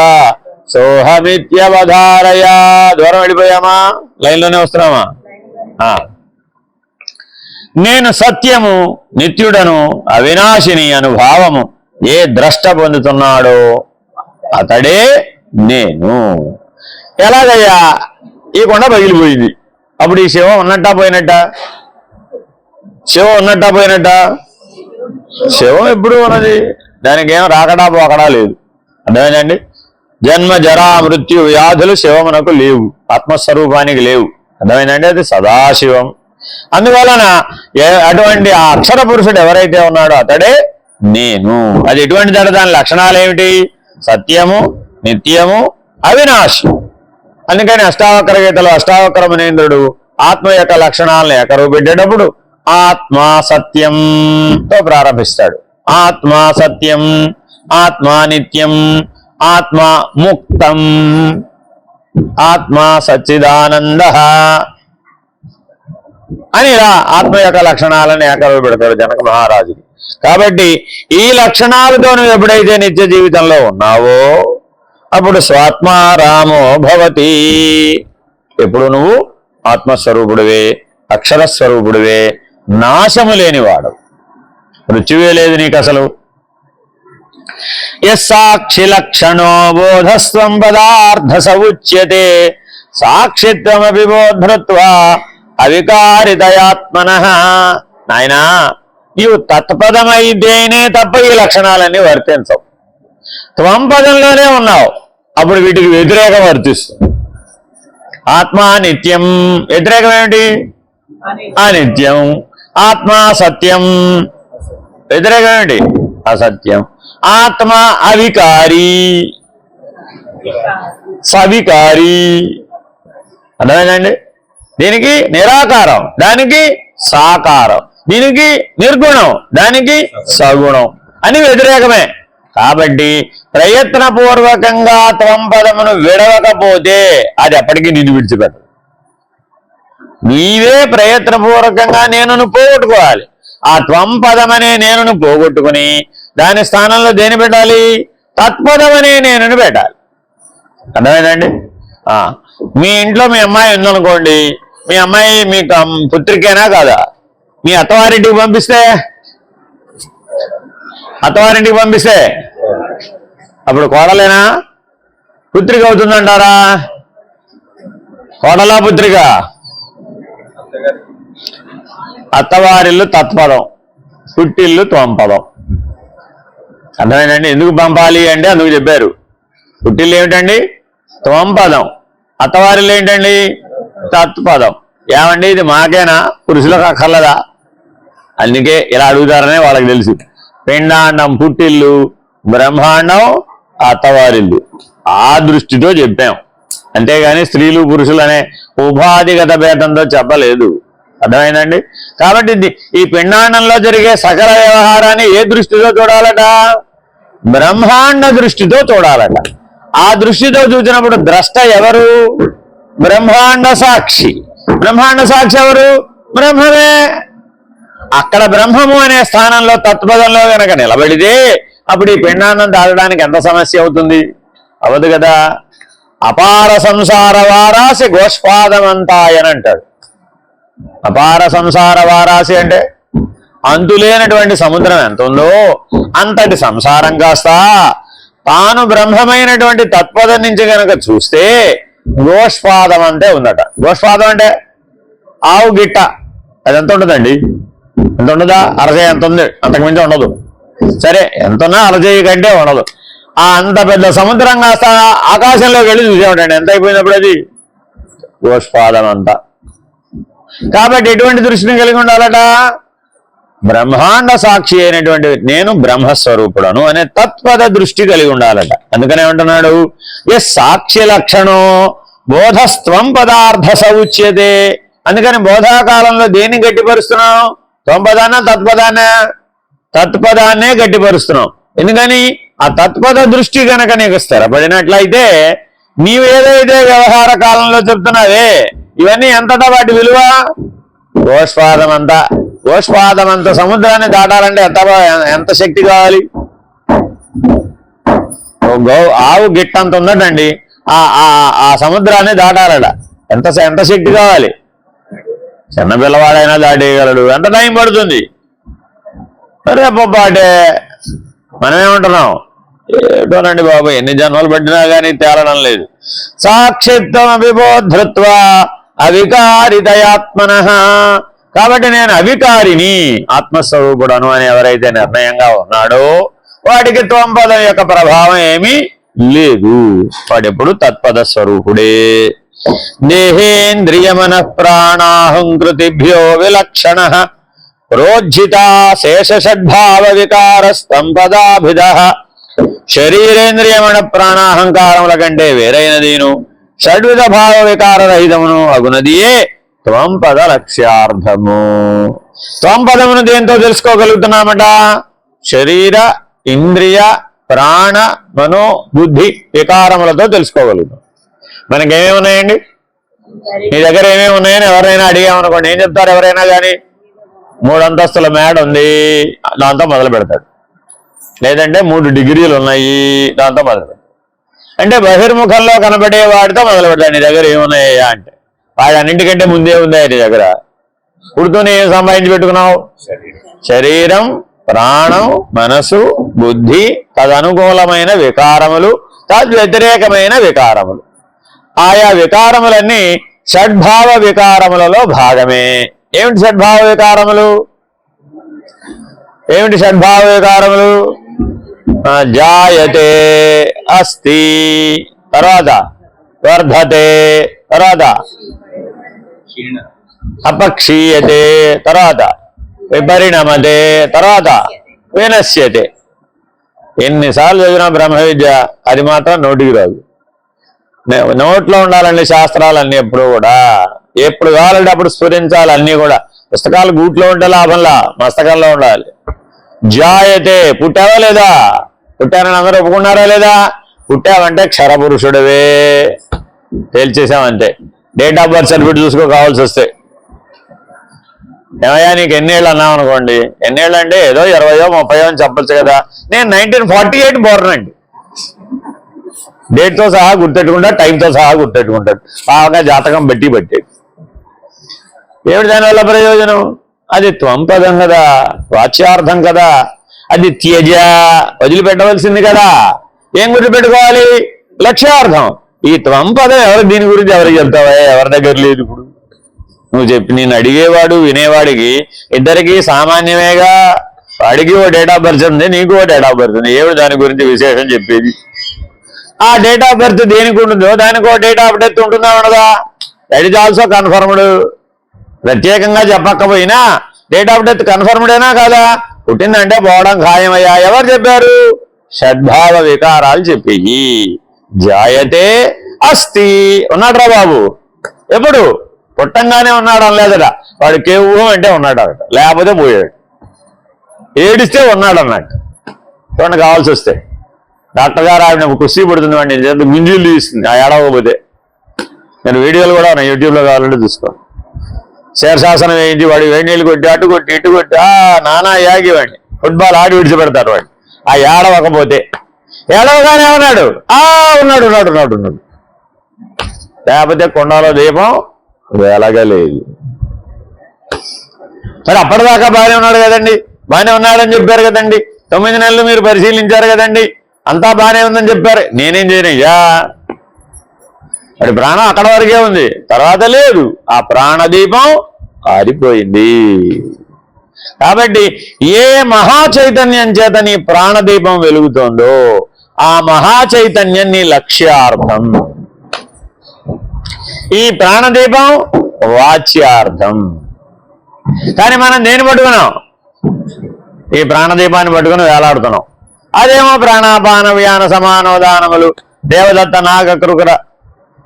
సోహమిత్యవధారయ. దూరం వెళ్ళిపోయామా? లైన్లోనే వస్తున్నామా? నేను సత్యము, నిత్యుడను, అవినాశిని అనుభావము ఏ ద్రష్ట పొందుతున్నాడో అతడే నేను. ఎలాగయ్యా? ఈ కొండ పగిలిపోయింది. అప్పుడు ఈ శివం ఉన్నట్టా పోయినట్ట? శివం ఉన్నట్టా పోయినట్ట? శివం ఎప్పుడు ఉన్నది, దానికి ఏం రాకడా పోకడా లేదు. అర్థమైందండి? జన్మ జరా మృత్యు వ్యాధులు శివమునకు లేవు, ఆత్మస్వరూపానికి లేవు. అర్థమైందండి? అది సదాశివం. అందువలన అటువంటి ఆ అక్షర పురుషుడు ఎవరైతే ఉన్నాడో అతడే నేను. అది ఎటువంటిదంటే దాని లక్షణాలు ఏమిటి? సత్యము, నిత్యము, అవినాశి. అందుకని అష్టావక్ర గీతలో అష్టావక్ర మునీంద్రుడు ఆత్మ యొక్క లక్షణాలను ఏకరువు పెట్టేటప్పుడు ఆత్మా సత్యంతో ప్రారంభిస్తాడు. ఆత్మా సత్యం, ఆత్మా నిత్యం, ఆత్మా ముక్తం, ఆత్మా సచ్చిదానంద అని ఇలా ఆత్మ యొక్క లక్షణాలను ఏకరువు పెడతాడు జనక మహారాజుకి. కాబట్టి ఈ లక్షణాలతో నువ్వు ఎప్పుడైతే నిత్య జీవితంలో ఉన్నావో అప్పుడు స్వాత్మారామో భవతి. ఎప్పుడు నువ్వు ఆత్మస్వరూపుడివే, అక్షరస్వరూపుడివే, నాశము లేనివాడు, మృత్యువే లేదు నీకు అసలు. యస్సాక్షి లక్షణో బోధస్వం పదార్థ సముచ్యతే సాక్షిత్వమపి బోధృత్వా అవికారితయాత్మనః. నాయనా, నీవు తత్పదమైతేనే తప్ప ఈ లక్షణాలన్నీ వర్తించవు. త్వం పదంలోనే ఉన్నావు, అప్పుడు వీటికి వ్యతిరేకం వర్తిస్తుంది. ఆత్మ నిత్యం, వ్యతిరేకం ఏమిటి? అనిత్యం. ఆత్మ సత్యం, వ్యతిరేకం ఏమిటి? అసత్యం. ఆత్మ అవికారి, సవికారి. అర్థమైందండి? దీనికి నిరాకారం, దానికి సాకారం, దీనికి నిర్గుణం, దానికి సగుణం అని వ్యతిరేకమే. కాబట్టి ప్రయత్నపూర్వకంగా త్వం పదమును విడవకపోతే అది ఎప్పటికీ నిన్ను విడిచిపెట్టదు. నీవే ప్రయత్నపూర్వకంగా నేనును పోగొట్టుకోవాలి. ఆ త్వం పదమనే నేనును పోగొట్టుకుని దాని స్థానంలో దేని పెట్టాలి? తత్పదమనే నేనును పెట్టాలి. అర్థమైందండి? మీ ఇంట్లో మీ అమ్మాయి ఉందనుకోండి, మీ అమ్మాయి మీ పుత్రికేనా కాదా? మీ అత్తవారింటికి పంపిస్తే అప్పుడు కోడలేనా? పుత్రిక అవుతుందంటారా? కోడలా పుత్రిక? అత్తవారిల్లు తత్పదం, పుట్టిల్లు త్వంపదం. అర్థమైందండి? ఎందుకు పంపాలి అంటే అందుకు చెప్పారు. పుట్టిల్లు ఏమిటండి? త్వంపదం. అత్తవారిల్లు ఏంటండి? తత్పదం. ఏమండి ఇది మాకేనా, పురుషులకు అక్కర్లదా? అందుకే ఇలా అడుగుతారనే వాళ్ళకి తెలుసు. పిండాండం పుట్టిల్లు, బ్రహ్మాండం అత్తవారిల్లు. ఆ దృష్టితో చెప్పాం, అంతేగాని స్త్రీలు పురుషులు అనే ఉపాధిగత భేదంతో చెప్పలేదు. అర్థమైందండి? కాబట్టి ఈ పిండాండంలో జరిగే సకల వ్యవహారాన్ని ఏ దృష్టితో చూడాలట? బ్రహ్మాండ దృష్టితో చూడాలట. ఆ దృష్టితో చూసినప్పుడు ద్రష్ట ఎవరు? బ్రహ్మాండ సాక్షి. బ్రహ్మాండ సాక్షి ఎవరు? బ్రహ్మమే. అక్కడ బ్రహ్మము అనే స్థానంలో తత్పదంలో కనుక నిలబడితే అప్పుడు ఈ పిండాండం దాటడానికి ఎంత సమస్య అవుతుంది? అవదు కదా. అపార సంసార వారాసి గోష్పాదమంతాయని అంటాడు. అపార సంసార వారాసి అంటే అంతులేనటువంటి సముద్రం ఎంత ఉందో అంతటి సంసారం కాస్త తాను బ్రహ్మమైనటువంటి తత్పదం నుంచి కనుక చూస్తే గోష్పాదం అంతే ఉందట. గోష్పాదం అంటే ఆవు గిట్ట, అది ఎంత ఉంటుందండి? ఎంత ఉండదా? అరచేయి ఎంత ఉంది, అంతకుమించి ఉండదు. సరే ఎంతున్నా అరచేయి కంటే ఉండదు. ఆ అంత పెద్ద సముద్రం కాస్త ఆకాశంలోకి వెళ్ళి చూసేవాడండి, ఎంత అయిపోయినప్పుడు అది గోష్పాదం అంతా. కాబట్టి ఎటువంటి దృష్టిని కలిగి ఉండాలట? బ్రహ్మాండ సాక్షి అయినటువంటి నేను బ్రహ్మస్వరూపుడను అనే తత్పద దృష్టి కలిగి ఉండాలట. అందుకనే ఏమంటున్నాడు? ఎస్ సాక్షి లక్షణో బోధస్త్వం పదార్థ సౌచ్యతే. అందుకని బోధాకాలంలో దేన్ని గట్టిపరుస్తున్నాం? త్వంపదాన్న తత్పదాన్న? తత్పదాన్నే గట్టిపరుస్తున్నాం. ఎందుకని? ఆ తత్పద దృష్టి కనుక నీకు స్థిరపడినట్లయితే నీవేదైతే వ్యవహార కాలంలో చెప్తున్నావే ఇవన్నీ ఎంతటా వాటి విలువ? గోష్పాదమంతా. గోష్పాదమంత సముద్రాన్ని దాటాలంటే ఎంత శక్తి కావాలి? ఆవు గిట్టంత ఉందటండి, ఆ సముద్రాన్ని దాటాలట. ఎంత శక్తి కావాలి? చిన్న పిల్లవాడైనా దాటేయగలడు. ఎంత టైం పడుతుంది? రేపొప్పాటే మనమేమంటున్నాం? ఏటోనండి బాబు, ఎన్ని జన్మలు పట్టినా కానీ తేలడం లేదు. సాక్షిత్వం అభిబోధృత్వ అవికారితయాత్మన. కాబట్టి నేను అవికారిని, ఆత్మస్వరూపుడను అని ఎవరైతే నిర్ణయంగా ఉన్నాడో వాడికి త్వంపదం యొక్క ప్రభావం ఏమీ లేదు. వాడెప్పుడు తత్పద స్వరూపుడే. దేహేంద్రియమన ప్రాణాహంకృతిభ్యో విలక్షణ ప్రోజ్జిత శేషషడ్భావ వికారస్తంపదాభిధ. శరీరేంద్రియమణ ప్రాణాహంకారముల కంటే వేరైనదీను షడ్విధ భావ వికారరహితమును అగునదియే త్వంపద లక్ష్యార్థము. త్వంపదమును దేంతో తెలుసుకోగలుగుతున్నామట? శరీర ఇంద్రియ ప్రాణ మనో బుద్ధి వికారములతో తెలుసుకోగలుగుతాం. మనకేమేమి ఉన్నాయండి? మీ దగ్గర ఏమేమి ఉన్నాయని ఎవరైనా అడిగామనుకోండి, ఏం చెప్తారు? ఎవరైనా కానీ 3 అంతస్తుల మేడ ఉంది, దాంతో మొదలు పెడతాడు. లేదంటే 3 డిగ్రీలు ఉన్నాయి, దాంతో మొదలు పెడతాడు. అంటే బహిర్ముఖంలో కనబడే వాడితో మొదలు పెడతాడు. నీ దగ్గర ఏమున్నాయా అంటే వాడి అన్నింటికంటే ముందే ఉందా నీ దగ్గర? పుడుతూనే ఏం సంపాదించి పెట్టుకున్నావు? శరీరం, ప్రాణం, మనసు, బుద్ధి, తదనుకూలమైన వికారములు, తద్వ్యతిరేకమైన వికారములు. ఆయా వికారములన్నీ షడ్భావ వికారములలో భాగమే. ఏమిటి షడ్భావ వికారములు? ఏమిటి షడ్భావ వికారములు? జాయతే, అస్తి, తర్వాత వర్ధతే, తర్వాత అపక్షీయతే, తర్వాత విపరిణమతే, తర్వాత వినశ్యతే. ఎన్నిసార్లు చదివినా బ్రహ్మ విద్య అది మాత్రం నోటికి రాదు. నోట్లో ఉండాలండి శాస్త్రాలన్నీ. ఎప్పుడు కూడా ఎప్పుడు కావాలంటే అప్పుడు స్ఫురించాలి. అన్నీ కూడా పుస్తకాలు గూట్లో ఉంటే లాభంలా, మస్తకంలో ఉండాలి. జాయతే, పుట్టావా లేదా? పుట్టానని అందరూ ఒప్పుకున్నారా లేదా? పుట్టావంటే క్షరపురుషుడివే, తేల్చేసామంతే. డేట్ ఆఫ్ బర్త్ సర్టిఫికేట్ చూసుకో కావాల్సి వస్తే. ఏమయ్యా నీకు ఎన్నేళ్ళు అన్నాం అనుకోండి, ఎన్నేళ్ళు అంటే ఏదో 20 30 అని చెప్పచ్చు కదా. నేను 1948 బోర్న్ అండి. డేట్తో సహా గుర్తెట్టుకుంటా, టైంతో సహా గుర్తెట్టుకుంటాడు. బాగా జాతకం బట్టి ఏమిటి దానివల్ల ప్రయోజనం? అది త్వంపదం కదా, వాచ్యార్థం కదా. అది త్యజ, వదిలిపెట్టవలసింది కదా. ఏం గుర్తుపెట్టుకోవాలి? లక్ష్యార్థం. ఈ త్వంపదం దీని గురించి ఎవరికి చెప్తావా? ఎవరి దగ్గర లేదు. ఇప్పుడు నువ్వు చెప్పి నేను అడిగేవాడు వినేవాడికి ఇద్దరికి సామాన్యమేగా. వాడికి ఓ డేట్ ఆఫ్ బర్త్ ఉంది, నీకు ఓ డేట్ ఆఫ్ బర్త్ ఉంది. ఏమిటి దాని గురించి విశేషం చెప్పేది? ఆ డేట్ ఆఫ్ బర్త్ దేనికి ఉంటుందో దానికి ఒక డేట్ ఆఫ్ డెత్ ఉంటుందా ఉండదా? That is also confirmed. ప్రత్యేకంగా చెప్పకపోయినా డేట్ ఆఫ్ డెత్ కన్ఫర్మ్డేనా కాదా? పుట్టిందంటే పోవడం ఖాయమయ్యా. ఎవరు చెప్పారు? షడ్భావ వికారాలు చెప్పేయి. జాయతే అస్తి, ఉన్నాడ్రా బాబు. ఎప్పుడు? పుట్టంగానే ఉన్నాడు అనలేదట. వాడు కేవు అంటే ఉన్నాడు అట, లేకపోతే పోయాడు. ఏడిస్తే ఉన్నాడు అన్నట్టు. చూడండి, కావాల్సి వస్తే డాక్టర్ గారు ఆవిడ కుస్తీ పడుతుంది, వాడిని మింజులు తీస్తుంది ఆ ఏడవకపోతే. నేను వీడియోలు కూడా ఉన్నాయి, యూట్యూబ్లో కావాలంటే చూసుకో. శీర్షాసనం వేయించి వాడు వేడి నీళ్ళు కొట్టి అటు కొట్టి ఇటు కొట్టి నానా యాగి వాడిని ఫుట్బాల్ ఆడి విడిచిపెడతారు వాడిని. ఆ ఏడవకపోతే, ఏడవగానే ఉన్నాడు ఉన్నాడు ఉన్నాడు ఉన్నాడు ఉన్నాడు. లేకపోతే కొండలో దీపం వెలగలేదు. మరి అప్పటిదాకా బాగానే ఉన్నాడు కదండి, బాగానే ఉన్నాడని చెప్పారు కదండి, 9 నెలలు మీరు పరిశీలించారు కదండి, అంతా బాగానే ఉందని చెప్పారు. నేనేం చేయనయ్యా? మరి ప్రాణం అక్కడ వరకే ఉంది, తర్వాత లేదు. ఆ ప్రాణదీపం ఆరిపోయింది. కాబట్టి ఏ మహా చైతన్యం చేత నీ ప్రాణదీపం వెలుగుతోందో ఆ మహా చైతన్యం నీ లక్ష్యార్థం. ఈ ప్రాణదీపం వాచ్యార్థం. కానీ మనం దేని పట్టుకున్నాం? ఈ ప్రాణదీపాన్ని పట్టుకుని వేలాడుతున్నాం. అదేమో ప్రాణాపాన వ్యాన సమానోదానములు, దేవదత్త నాగకృకర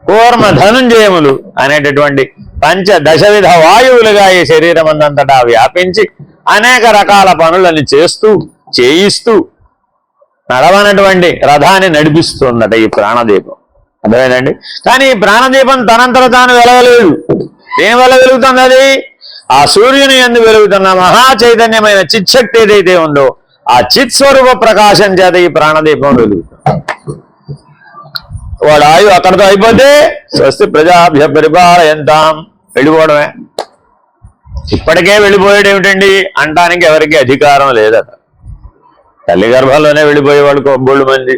కూర్మ ధనుంజయములు అనేటటువంటి 5 దశవిధ వాయువులుగా ఈ శరీరం అందంతటా వ్యాపించి అనేక రకాల పనులను చేయిస్తూ నడవనటువంటి రథాన్ని నడిపిస్తుందట ఈ ప్రాణదీపం. అర్థమైందండి? కానీ ఈ ప్రాణదీపం తనంతట తాను వెలగలేదు. దేనివల్ల వెలుగుతుంది? అది ఆ సూర్యుని యందు వెలుగుతున్న మహా చైతన్యమైన చిత్శక్తి ఏదైతే ఉందో ఆ చిత్ స్వరూప ప్రకాశం చేత ఈ ప్రాణదీపం వెలుగుతుంది. వాడు ఆయు అక్కడితో అయిపోతే స్వస్తి ప్రజాభ్య పరిపాలయంతాం, వెళ్ళిపోవడమే. ఇప్పటికే వెళ్ళిపోయాడు ఏమిటండి అంటానికి ఎవరికి అధికారం లేదట. తల్లి గర్భంలోనే వెళ్ళిపోయేవాళ్ళు బోళ్ళు మంది,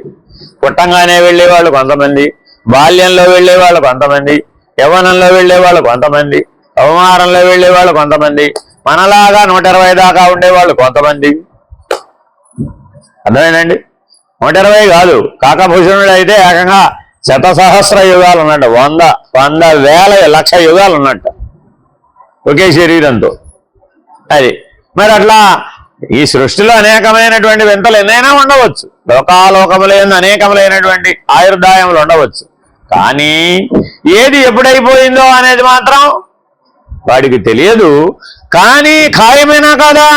పుట్టంగానే వెళ్ళేవాళ్ళు కొంతమంది, బాల్యంలో వెళ్ళేవాళ్ళు కొంతమంది, యవ్వనంలో వెళ్ళేవాళ్ళు కొంతమంది, అవమానంలో వెళ్ళేవాళ్ళు కొంతమంది, మనలాగా 120 దాకా ఉండేవాళ్ళు కొంతమంది. అర్థమైందండి? 120 కాదు, కాకభూషణుడు అయితే ఏకంగా 100,000 యుగాలు ఉన్నట్టు, 100,000 లక్ష యుగాలు ఉన్నట్టు ఒకే శరీరంతో. అది మరి అట్లా ఈ సృష్టిలో అనేకమైనటువంటి వింతలు ఎన్నైనా ఉండవచ్చు, లోకాలోకములైన అనేకములైనటువంటి ఆయుర్దాయములు ఉండవచ్చు. కానీ ఏది ఎప్పుడైపోయిందో అనేది మాత్రం వాడికి తెలియదు. కానీ ఖాయమేనా కాదా?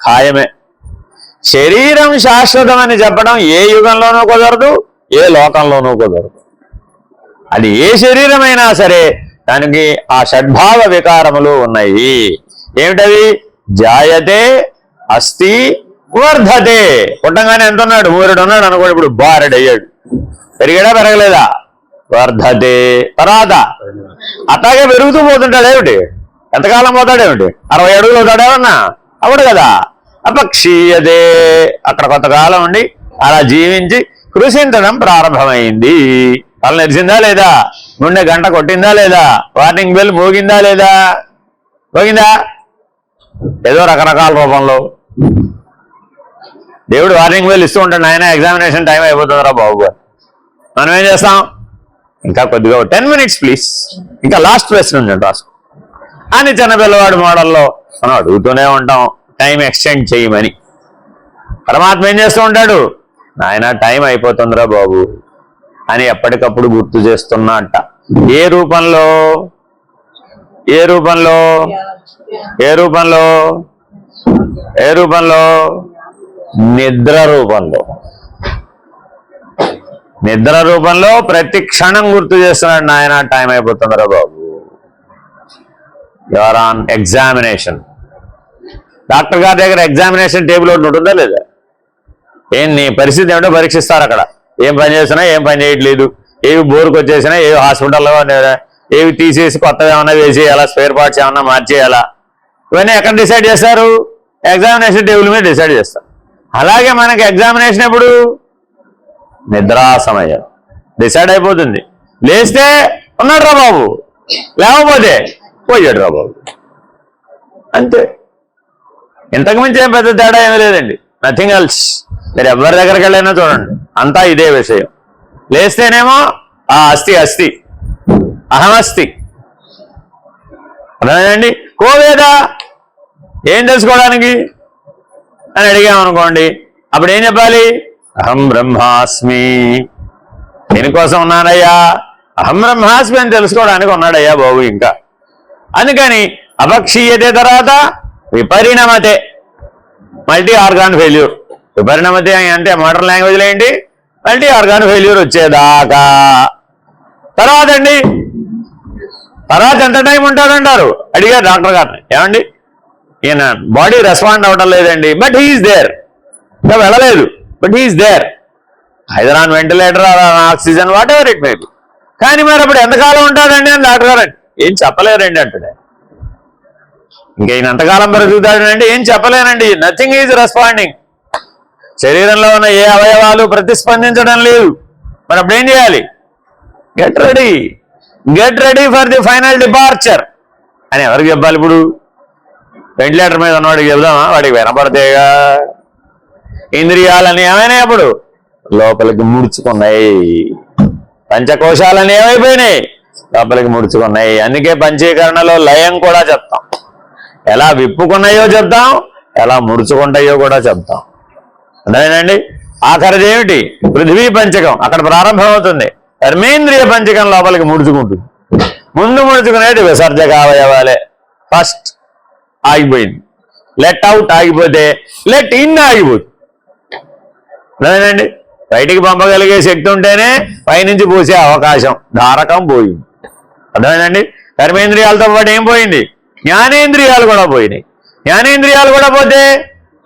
ఖాయమే. శరీరం శాశ్వతం అని చెప్పడం ఏ యుగంలోనూ కుదరదు, ఏ లోకంలోనూ కుదరదు. అది ఏ శరీరమైనా సరే దానికి ఆ షడ్భావ వికారములు ఉన్నాయి. ఏమిటవి? జాయతే అస్తి వర్ధతే. పుట్టంగానే ఎంత ఉన్నాడు? 3 ఉన్నాడు అనుకోండి, ఇప్పుడు బారెడయ్యాడు. పెరిగాడా పెరగలేదా? వర్ధతే. తర్వాత అట్లాగే పెరుగుతూ పోతుంటాడు. ఏమిటి? ఎంతకాలం పోతాడేమిటి? 60 అడుగులు అవుతాడేమన్నా? అప్పుడు కదా. అపక్షీయతే. అక్కడ కొంతకాలం ఉండి అలా జీవించి కృషించడం ప్రారంభమైంది. తల నెరిసిందా లేదా? గుండె గంట కొట్టిందా లేదా? వార్నింగ్ బెల్ మోగిందా లేదా? మోగిందా? ఏదో రకరకాల రూపంలో దేవుడు వార్నింగ్ బెల్ ఇస్తూ ఉంటాడు. ఆయన ఎగ్జామినేషన్ టైం అయిపోతుందిరా బాబు. మనం ఏం చేస్తాం? ఇంకా కొద్దిగా 10 minutes ప్లీజ్, ఇంకా లాస్ట్ ప్రశ్న ఉంది రాసుకో అని చిన్నపిల్లవాడి మోడల్లో మనం అడుగుతూనే ఉంటాం, టైం ఎక్స్టెండ్ చేయమని. పరమాత్మ ఏం చేస్తూ ఉంటాడు? నాయన టైం అయిపోతుందిరా బాబు అని ఎప్పటికప్పుడు గుర్తు చేస్తున్నట్ట. ఏ రూపంలో? ఏ రూపంలో? ఏ రూపంలో? ఏ రూపంలో? నిద్ర రూపంలో. నిద్ర రూపంలో ప్రతి క్షణం గుర్తు చేస్తున్నాడు, నాయన టైం అయిపోతుందిరా బాబు, you are on examination. Doctor గారి దగ్గర ఎగ్జామినేషన్ టేబుల్ ఒకటి ఉంటుందా లేదా? ఏం నీ పరిస్థితి ఏమిటో పరీక్షిస్తారు అక్కడ. ఏం పని చేసినా, ఏం పని చేయట్లేదు, ఏవి బోర్కి వచ్చేసినా, ఏవి హాస్పిటల్లో ఏవి తీసేసి కొత్తగా ఏమన్నా వేసేయాలా, స్పేర్ పార్ట్స్ ఏమన్నా మార్చేయాలా, ఇవన్నీ ఎక్కడ డిసైడ్ చేస్తారు? ఎగ్జామినేషన్ టేబుల్ మీద డిసైడ్ చేస్తారు. అలాగే మనకి ఎగ్జామినేషన్ ఎప్పుడు? నిద్రా సమయం డిసైడ్ అయిపోతుంది. లేస్తే ఉన్నాడు రా బాబు, లేకపోతే పోయాడు రా బాబు, అంతే. ఇంతకు మించి ఏం పెద్ద తేడా ఏమీ లేదండి. Nothing else. మీరు ఎవరి దగ్గరికి వెళ్ళైనా చూడండి, అంతా ఇదే విషయం. లేస్తేనేమో ఆ అస్థి అస్థి అహమస్తి. అర్థమైందండి? కోవేదా ఏం తెలుసుకోవడానికి అని అడిగామనుకోండి, అప్పుడు ఏం చెప్పాలి? అహం బ్రహ్మాస్మి. దేనికోసం ఉన్నాడయ్యా? అహం బ్రహ్మాస్మి అని తెలుసుకోవడానికి ఉన్నాడయ్యా బాబు. ఇంకా అందుకని అపక్షీయతే తర్వాత విపరిణమతే, మల్టీ ఆర్గాన్ ఫెయిల్యూర్. విపరిణమతే అంటే మోడర్న్ లాంగ్వేజ్లో ఏంటి? మల్టీ ఆర్గాన్ ఫెయిల్యూర్ వచ్చేదాకా. తర్వాత అండి, తర్వాత ఎంత టైం ఉంటుందంటారు? అడిగారు డాక్టర్ గారిని, ఏమండి ఈయన బాడీ రెస్పాండ్ అవ్వడం లేదండి, బట్ హీఈస్ దేర్. ఇంకా వెళ్ళలేదు, but he's there, either on ventilator or on oxygen, whatever it may be. కానీ మరి అప్పుడు ఎంతకాలం ఉంటాడండి అని డాక్టర్ గారు ఏం చెప్పలేరండి అంటాడు. ఇంకా ఈయన ఎంతకాలం బ్రతుకుతాడంటే ఏం చెప్పలేనండి. Nothing is responding. శరీరంలో ఉన్న ఏ అవయవాలు ప్రతిస్పందించడం లేదు. మరి అప్పుడు ఏం చేయాలి? Get ready for the final departure అని ఎవరికి చెప్పాలి? ఇప్పుడు వెంటిలేటర్ మీద ఉన్నవాడికి చెబుదామా? వాడికి వినపడతేగా. ఇంద్రియాలని ఏమైనా అప్పుడు లోపలికి ముడుచుకున్నాయి, పంచకోశాలని ఏమైపోయినాయి? లోపలికి ముడుచుకున్నాయి. అందుకే పంచీకరణలో లయం కూడా చెప్తాం. ఎలా విప్పుకున్నాయో చెప్తాం, ఎలా ముడుచుకుంటాయో కూడా చెప్తాం. అదేనండి. ఆఖరిది ఏమిటి? పృథ్వీ పంచకం అక్కడ ప్రారంభమవుతుంది. కర్మేంద్రియ పంచకం లోపలికి ముడుచుకుంటుంది. ముందు ముడుచుకునేది విసర్జక అవయవాలే. ఫస్ట్ ఆగిపోయింది. లెట్ అవుట్ ఆగిపోతే లెట్ ఇన్ ఆగిపోతుంది. అదేనండి. బయటికి పంపగలిగే శక్తి ఉంటేనే పైనుంచి పోసే అవకాశం, ధారకం పోయింది. అర్థమైందండి. కర్మేంద్రియాలతో పాటు ఏం పోయింది? జ్ఞానేంద్రియాలు కూడా పోయినాయి. జ్ఞానేంద్రియాలు కూడా పోతే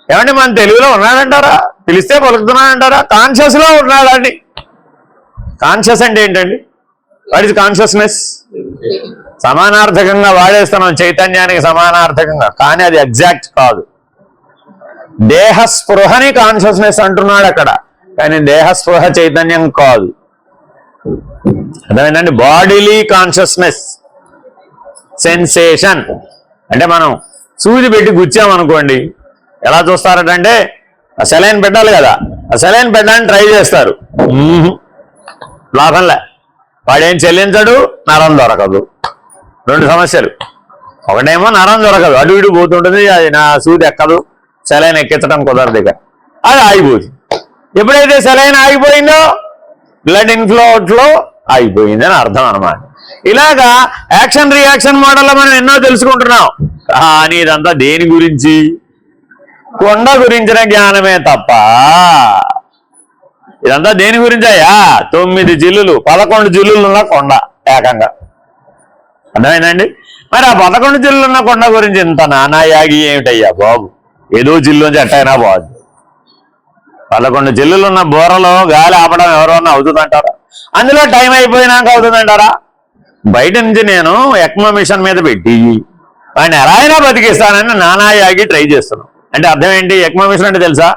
ఏమంటే మన తెలుగులో ఉన్నాడంటారా? పిలిస్తే పలుకుతున్నాడంటారా? కాన్షియస్ లో ఉన్నాడండి. కాన్షియస్ అంటే ఏంటండి? What is consciousness? సమానార్థకంగా వాడేస్తున్నాం చైతన్యానికి సమానార్థకంగా, కానీ అది ఎగ్జాక్ట్ కాదు. దేహస్పృహని కాన్షియస్నెస్ అంటున్నాడు అక్కడ, కానీ దేహస్పృహ చైతన్యం కాదు. అర్థమైందండి. Bodily consciousness, sensation. అంటే మనం సూది పెట్టి గుచ్చామనుకోండి, ఎలా చూస్తారటంటే ఆ సెలైన్ పెట్టాలి కదా, ఆ సెలైన్ పెట్టడానికి ట్రై చేస్తారు, లాభంలే. వాడేం చెల్లించడు, నరం దొరకదు. రెండు సమస్యలు. ఒకటేమో నరం దొరకదు, అటు ఇటు పోతుంటుంది, అది నా సూది ఎక్కదు, సెలైన్ ఎక్కించడం కుదరదు, ఇక అది ఆగిపోతుంది. ఎప్పుడైతే సెలైన్ ఆగిపోయిందో బ్లడ్ ఇన్ఫ్లో ఆగిపోయింది అని అర్థం అనమాట. ఇలాగా యాక్షన్ రియాక్షన్ మోడల్లో మనం ఎన్నో తెలుసుకుంటున్నాం. కానీ ఇదంతా దేని గురించి? కొండ గురించిన జ్ఞానమే తప్ప. ఇదంతా దేని గురించి అయ్యా? 9 జిల్లులు 11 జిల్లులు ఉన్న కొండ ఏకంగా. అర్థమైందండి. మరి ఆ 11 జిల్లులు ఉన్న కొండ గురించి ఇంత నానాయాగి ఏమిటయ్యా బాబు? ఏదో జిల్లులోంచి ఎట్టయినా బాగు. 11 జిల్లులు ఉన్న బోరలో గాలి ఆపడం ఎవరన్నా అవుతుందంటారా? అందులో టైం అయిపోయినాక అవుతుందంటారా? బయట నుంచి నేను ఎక్మో మిషన్ మీద పెట్టి వాడిని ఎలా అయినా బతికిస్తానని నానాయాగి ట్రై చేస్తున్నాం. అంటే అర్థం ఏంటి? ఎక్మో మిషన్ అంటే తెలుసా?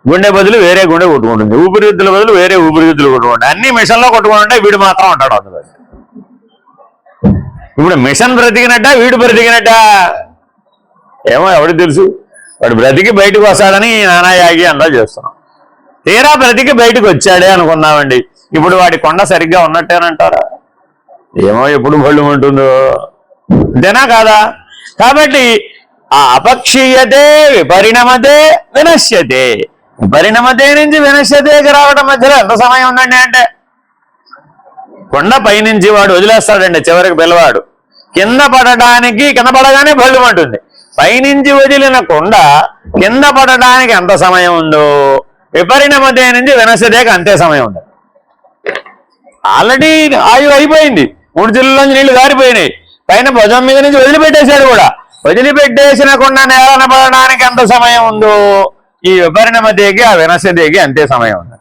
గుండె బదులు వేరే గుండె కొట్టుకుంటుంది, ఊపిరితిత్తుల బదులు వేరే ఊపిరితిత్తులు కొట్టుకుంటాయి, అన్ని మిషన్లో కొట్టుకుంటుంటే వీడు మాత్రం ఉంటాడు అందులో. ఇప్పుడు మిషన్ బ్రతికినట్ట, వీడు బ్రతికినట్ట ఏమో ఎవరికి తెలుసు. వాడు బ్రతికి బయటకు వస్తాడని నానాయాగి అందా చేస్తున్నాం. తీరా బ్రతికి బయటకు వచ్చాడే అనుకున్నామండి. ఇప్పుడు వాడి కొండ సరిగ్గా ఉన్నట్టేనంటారా? ఏమో ఎప్పుడు భళ్ళు ఉంటుందో. అంతేనా కాదా? కాబట్టి ఆ అపక్షీయతే విపరిణమతే వినశ్యతే, విపరిణమతే నుంచి వినశ్యతేకి రావడం మధ్యలో ఎంత సమయం ఉందండి? అంటే కొండ పైనుంచి వాడు వదిలేస్తాడండి, చివరికి పిల్లవాడు కింద పడగానే భళ్ళు అంటుంది. పైనుంచి వదిలిన కొండ కింద పడడానికి ఎంత సమయం ఉందో, విపరిణమతే నుంచి వినశ్యతేకి అంతే సమయం ఉంది. ఆల్రెడీ ఆయువు అయిపోయింది, 3 జిల్లులోంచి నీళ్లు గారిపోయినాయి, పైన భుజం మీద నుంచి వదిలిపెట్టేశాడు కూడా. వదిలిపెట్టేసిన కొండ నేలన పడడానికి ఎంత సమయం ఉందో, ఈ విపరిణమతేకి ఆ వినశ్యతేకి అంతే సమయం ఉంది.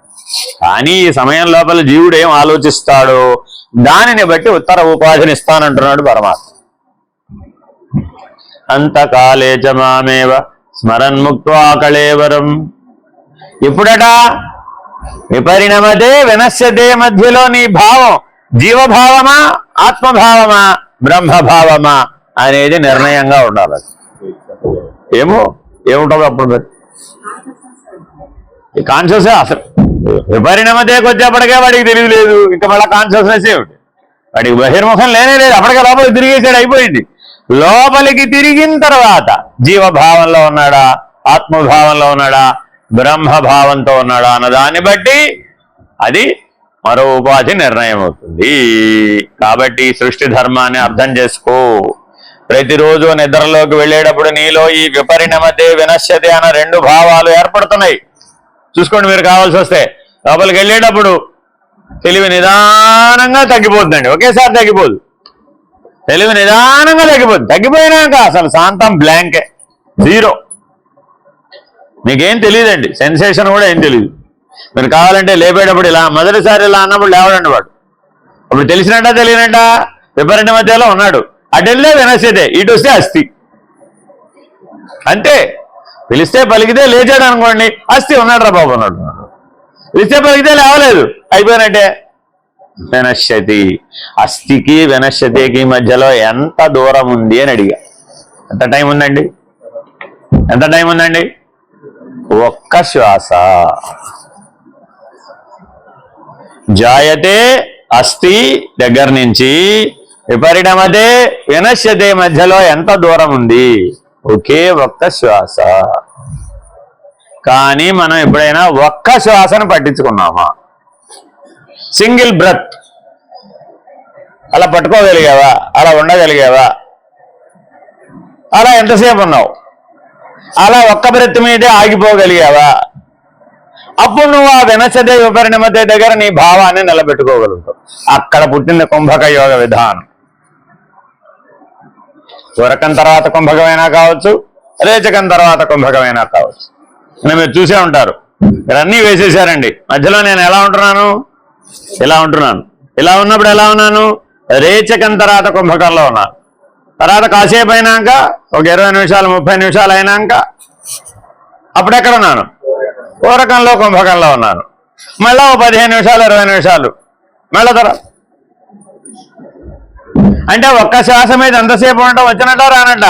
కానీ ఈ సమయం లోపల జీవుడు ఏం ఆలోచిస్తాడో దానిని బట్టి ఉత్తర ఉపాధిని ఇస్తానంటున్నాడు పరమాత్మ. అంతకాలే చ మామేవ స్మరన్ముక్త్వా కళేవరం. ఇప్పుడట విపరిణమతే వినశ్యతే మధ్యలో నీ భావం జీవభావమా, ఆత్మభావమా, బ్రహ్మభావమా అనేది నిర్ణయంగా ఉండాలి. ఏమో ఏముంటుందో అప్పుడు మరి కాన్షియస్ అసలు విపరిణమతేకి వచ్చేప్పటికే వాడికి తెలియలేదు, ఇంకా మళ్ళీ కాన్షియస్నెస్ ఏమిటి, వాడికి బహిర్ముఖం లేనే లేదు, అప్పటికే లోపలికి తిరిగేసాడు, అయిపోయింది. లోపలికి తిరిగిన తర్వాత జీవభావంలో ఉన్నాడా, ఆత్మభావంలో ఉన్నాడా, బ్రహ్మభావంతో ఉన్నాడా అన్నదాన్ని బట్టి అది మరో ఉపాధి నిర్ణయం అవుతుంది. కాబట్టి సృష్టి ధర్మాన్ని అర్థం చేసుకో. ప్రతిరోజు నిద్రలోకి వెళ్ళేటప్పుడు నీలో ఈ విపరిణమతే వినశ్యతే అన్న రెండు భావాలు ఏర్పడుతున్నాయి. చూసుకోండి, మీరు కావాల్సి వస్తే. లోపలికి వెళ్ళేటప్పుడు తెలివి నిదానంగా తగ్గిపోతుందండి, ఒకేసారి తగ్గిపోదు, తెలివి నిదానంగా తగ్గిపోతుంది. తగ్గిపోయినాక అసలు శాంతం బ్లాంకే, జీరో, మీకేం తెలియదండి, సెన్సేషన్ కూడా ఏం తెలియదు. మీరు కావాలంటే లేపేటప్పుడు ఇలా మొదటిసారి ఇలా అన్నప్పుడు లేవడండి వాడు, అప్పుడు తెలిసినట్ట తెలియనట్ట విపరిణమతలో ఉన్నాడు. అటు వెళ్ళే వినశ్యతే, ఇటు వస్తే అస్థి, అంతే. పిలిస్తే పలికితే లేచాడు అనుకోండి, అస్థి ఉన్నాడు రా బాబు అన్నాడు. పిలిస్తే పలికితే లేవలేదు, అయిపోయినట్టే. వినశ్యతి, అస్థికి వినశ్యతికి మధ్యలో ఎంత దూరం ఉంది అని అడిగా. ఎంత టైం ఉందండి, ఎంత టైం ఉందండి? ఒక్క శ్వాస. జాయతే అస్థి దగ్గర నుంచి విపరిణమతే వినశ్యతే మధ్యలో ఎంత దూరం ఉంది? ఒకే ఒక్క శ్వాస. కానీ మనం ఎప్పుడైనా ఒక్క శ్వాసను పట్టించుకున్నామా? సింగిల్ బ్రెత్ అలా పట్టుకోగలిగావా? అలా ఉండగలిగావా? అలా ఎంతసేపు ఉన్నావు? అలా ఒక్క బ్రెత్ మీదే ఆగిపోగలిగావా? అప్పుడు నువ్వు ఆ వినశ్యతే విపరిణమతే దగ్గర నీ భావాన్ని నిలబెట్టుకోగలుగుతావు. అక్కడ పుట్టింది కుంభక యోగ విధానం. త్వరకం తర్వాత కుంభకమైనా కావచ్చు, రేచకం తర్వాత కుంభకమైనా కావచ్చు. మీరు చూసే ఉంటారు, మీరు అన్నీ వేసేసారండి, మధ్యలో నేను ఎలా ఉంటున్నాను? ఇలా ఉంటున్నాను. ఇలా ఉన్నప్పుడు ఎలా ఉన్నాను? రేచకం తర్వాత కుంభకంలో ఉన్నాను. తర్వాత కాసేపు అయినాక ఒక 20 నిమిషాలు 30 నిమిషాలు అయినాక అప్పుడు ఎక్కడ ఉన్నాను? పూరకంలో కుంభకంలో ఉన్నాను. మళ్ళా 15 నిమిషాలు 20 నిమిషాలు మళ్ళా తర్వాత. అంటే ఒక్క శ్వాస మీద ఎంతసేపు ఉండటం వచ్చినట్ట రానట్ట?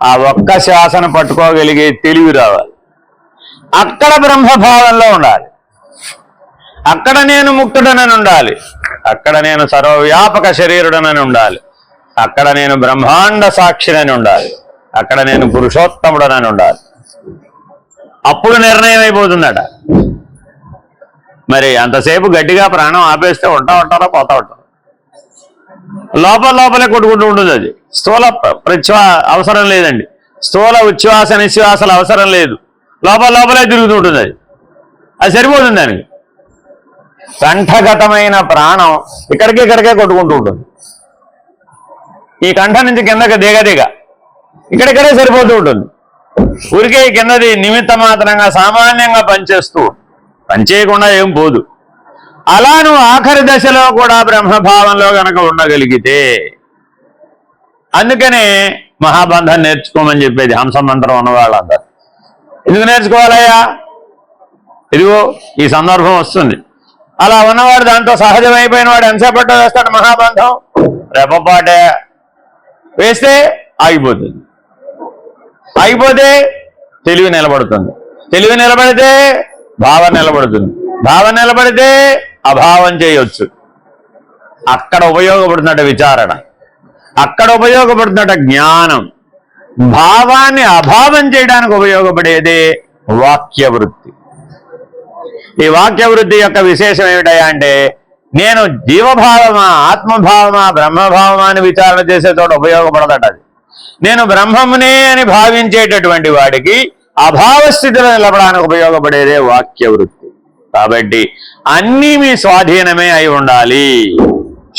ఆ ఒక్క శ్వాసను పట్టుకోగలిగే తెలివి రావాలి. అక్కడ బ్రహ్మభావంలో ఉండాలి, అక్కడ నేను ముక్తుడనని ఉండాలి, అక్కడ నేను సర్వవ్యాపక శరీరుడనని ఉండాలి, అక్కడ నేను బ్రహ్మాండ సాక్షినని ఉండాలి, అక్కడ నేను పురుషోత్తముడనని ఉండాలి. అప్పుడు నిర్ణయం అయిపోతుందట. మరి అంతసేపు గట్టిగా ప్రాణం ఆపేస్తే ఉంటారా పోతా ఉంటారు. లోపలే కొట్టుకుంటూ ఉంటుంది. అది స్థూల అవసరం లేదండి, స్థూల ఉచ్ఛ్వాస నిశ్వాసలు అవసరం లేదు, లోపలే తిరుగుతూ ఉంటుంది. అది సరిపోతుంది. దానికి కంఠగతమైన ప్రాణం ఇక్కడికే కొట్టుకుంటూ ఉంటుంది. ఈ కంఠం నుంచి కిందకి దిగ ఇక్కడిక్కడే సరిపోతూ ఉంటుంది. ఊరికే కిందది నిమిత్త మాత్రంగా సామాన్యంగా పనిచేయకుండా ఏం పోదు. అలా నువ్వు ఆఖరి దశలో కూడా బ్రహ్మభావంలో గనక ఉండగలిగితే, అందుకనే మహాబంధం నేర్చుకోమని చెప్పేది హంస మంత్రం ఉన్నవాళ్ళందరూ. ఎందుకు నేర్చుకోవాలయ్యా? ఇదిగో ఈ సందర్భం వస్తుంది. అలా ఉన్నవాడు దాంతో సహజమైపోయిన వాడు ఎంతసేపట్లో వేస్తాడు మహాబంధం? రెప్పపాటే వేస్తే ఆగిపోతుంది. ఆగిపోతే తెలివి నిలబడుతుంది, తెలివి నిలబడితే భావం నిలబడుతుంది, భావం నిలబడితే అభావం చేయొచ్చు. అక్కడ ఉపయోగపడుతున్నట్టు విచారణ, అక్కడ ఉపయోగపడుతున్నట్టు జ్ఞానం. భావాన్ని అభావం చేయడానికి ఉపయోగపడేదే వాక్యవృత్తి. ఈ వాక్యవృత్తి యొక్క విశేషం ఏమిటయా అంటే, నేను జీవభావమా ఆత్మభావమా బ్రహ్మభావమా అని విచారణ చేసే చోట ఉపయోగపడదట. అది నేను బ్రహ్మమునే అని భావించేటటువంటి వాడికి అభావస్థితిలో నిలబడానికి ఉపయోగపడేదే వాక్యవృత్తి. కాబట్టి అన్నీ మీ స్వాధీనమే అయి ఉండాలి.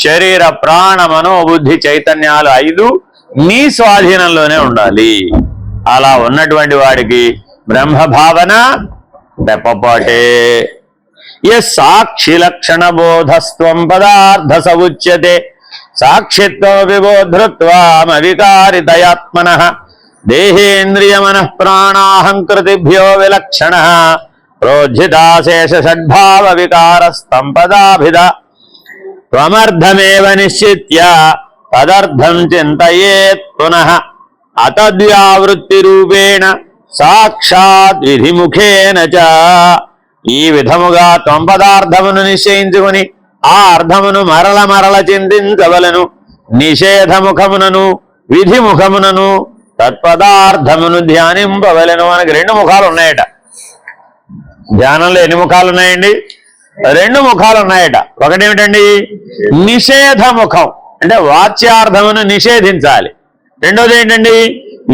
శరీర ప్రాణ మనోబుద్ధి చైతన్యాలు 5 నీ స్వాధీనంలోనే ఉండాలి. అలా ఉన్నటువంటి వాడికి బ్రహ్మభావన రెప్పపాటే. సాక్షి లక్షణ బోధస్త్వం పదార్థ సముచ్యతే సాక్షిత్వ విబోధృత్వామవికారితయాత్మన దేహేంద్రియ మనః ప్రాణాహంకృతిభ్యో విలక్షణ ప్రోజ్జితాశేష షడ్భావ వికార స్తంపదాభిద త్వమర్థమేవ నిశ్చిత్య తదర్థం చింతయేత్ పునః అతద్వ్యావృత్తి రూపేణ సాక్షాత్ విధిముఖేన చ. ఈ విధముగా త్వంపదార్థమును నిశ్చయించుకుని ఆ అర్థమును మరల మరల చింతించవలను. నిషేధముఖమునను విధిముఖమునను తత్పదార్థమును ధ్యానింపవలను. మనకి 2 ముఖాలు ఉన్నాయట. ధ్యానంలో ఎన్ని ముఖాలు ఉన్నాయండి? 2 ముఖాలు ఉన్నాయట. ఒకటేమిటండి? నిషేధముఖం, అంటే వాచ్యార్థమును నిషేధించాలి. రెండోది ఏంటండి?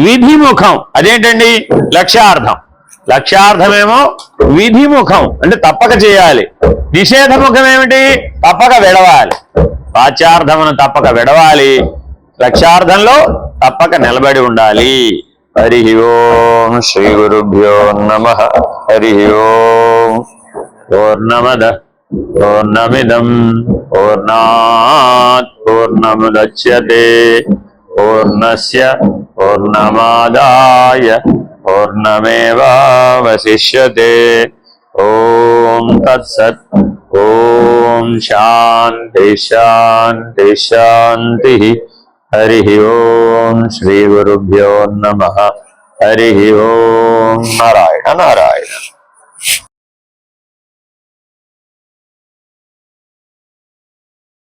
విధిముఖం, అదేంటండి? లక్ష్యార్థం. లక్ష్యార్థమేమో విధిముఖం, అంటే తప్పక చేయాలి. నిషేధముఖం ఏమిటి? తప్పక విడవాలి. వాచ్యార్థమును తప్పక విడవాలి, లక్ష్యార్థంలో తప్పక నిలబడి ఉండాలి. హరి ఓం శ్రీ గురుభ్యో నమః. హరి ఓం. పూర్ణమద పూర్ణమిదం పూర్ణాత్ పూర్ణముదచ్యతే పూర్ణస్య పూర్ణమాదాయ పూర్ణమేవావశిష్యతే. ఓం తత్సత్. ఓం శాంతి శాంతి శాంతి. హరి ఓం శ్రీ గురుభ్యో నమః. హరి ఓం. నారాయణ నారాయణ.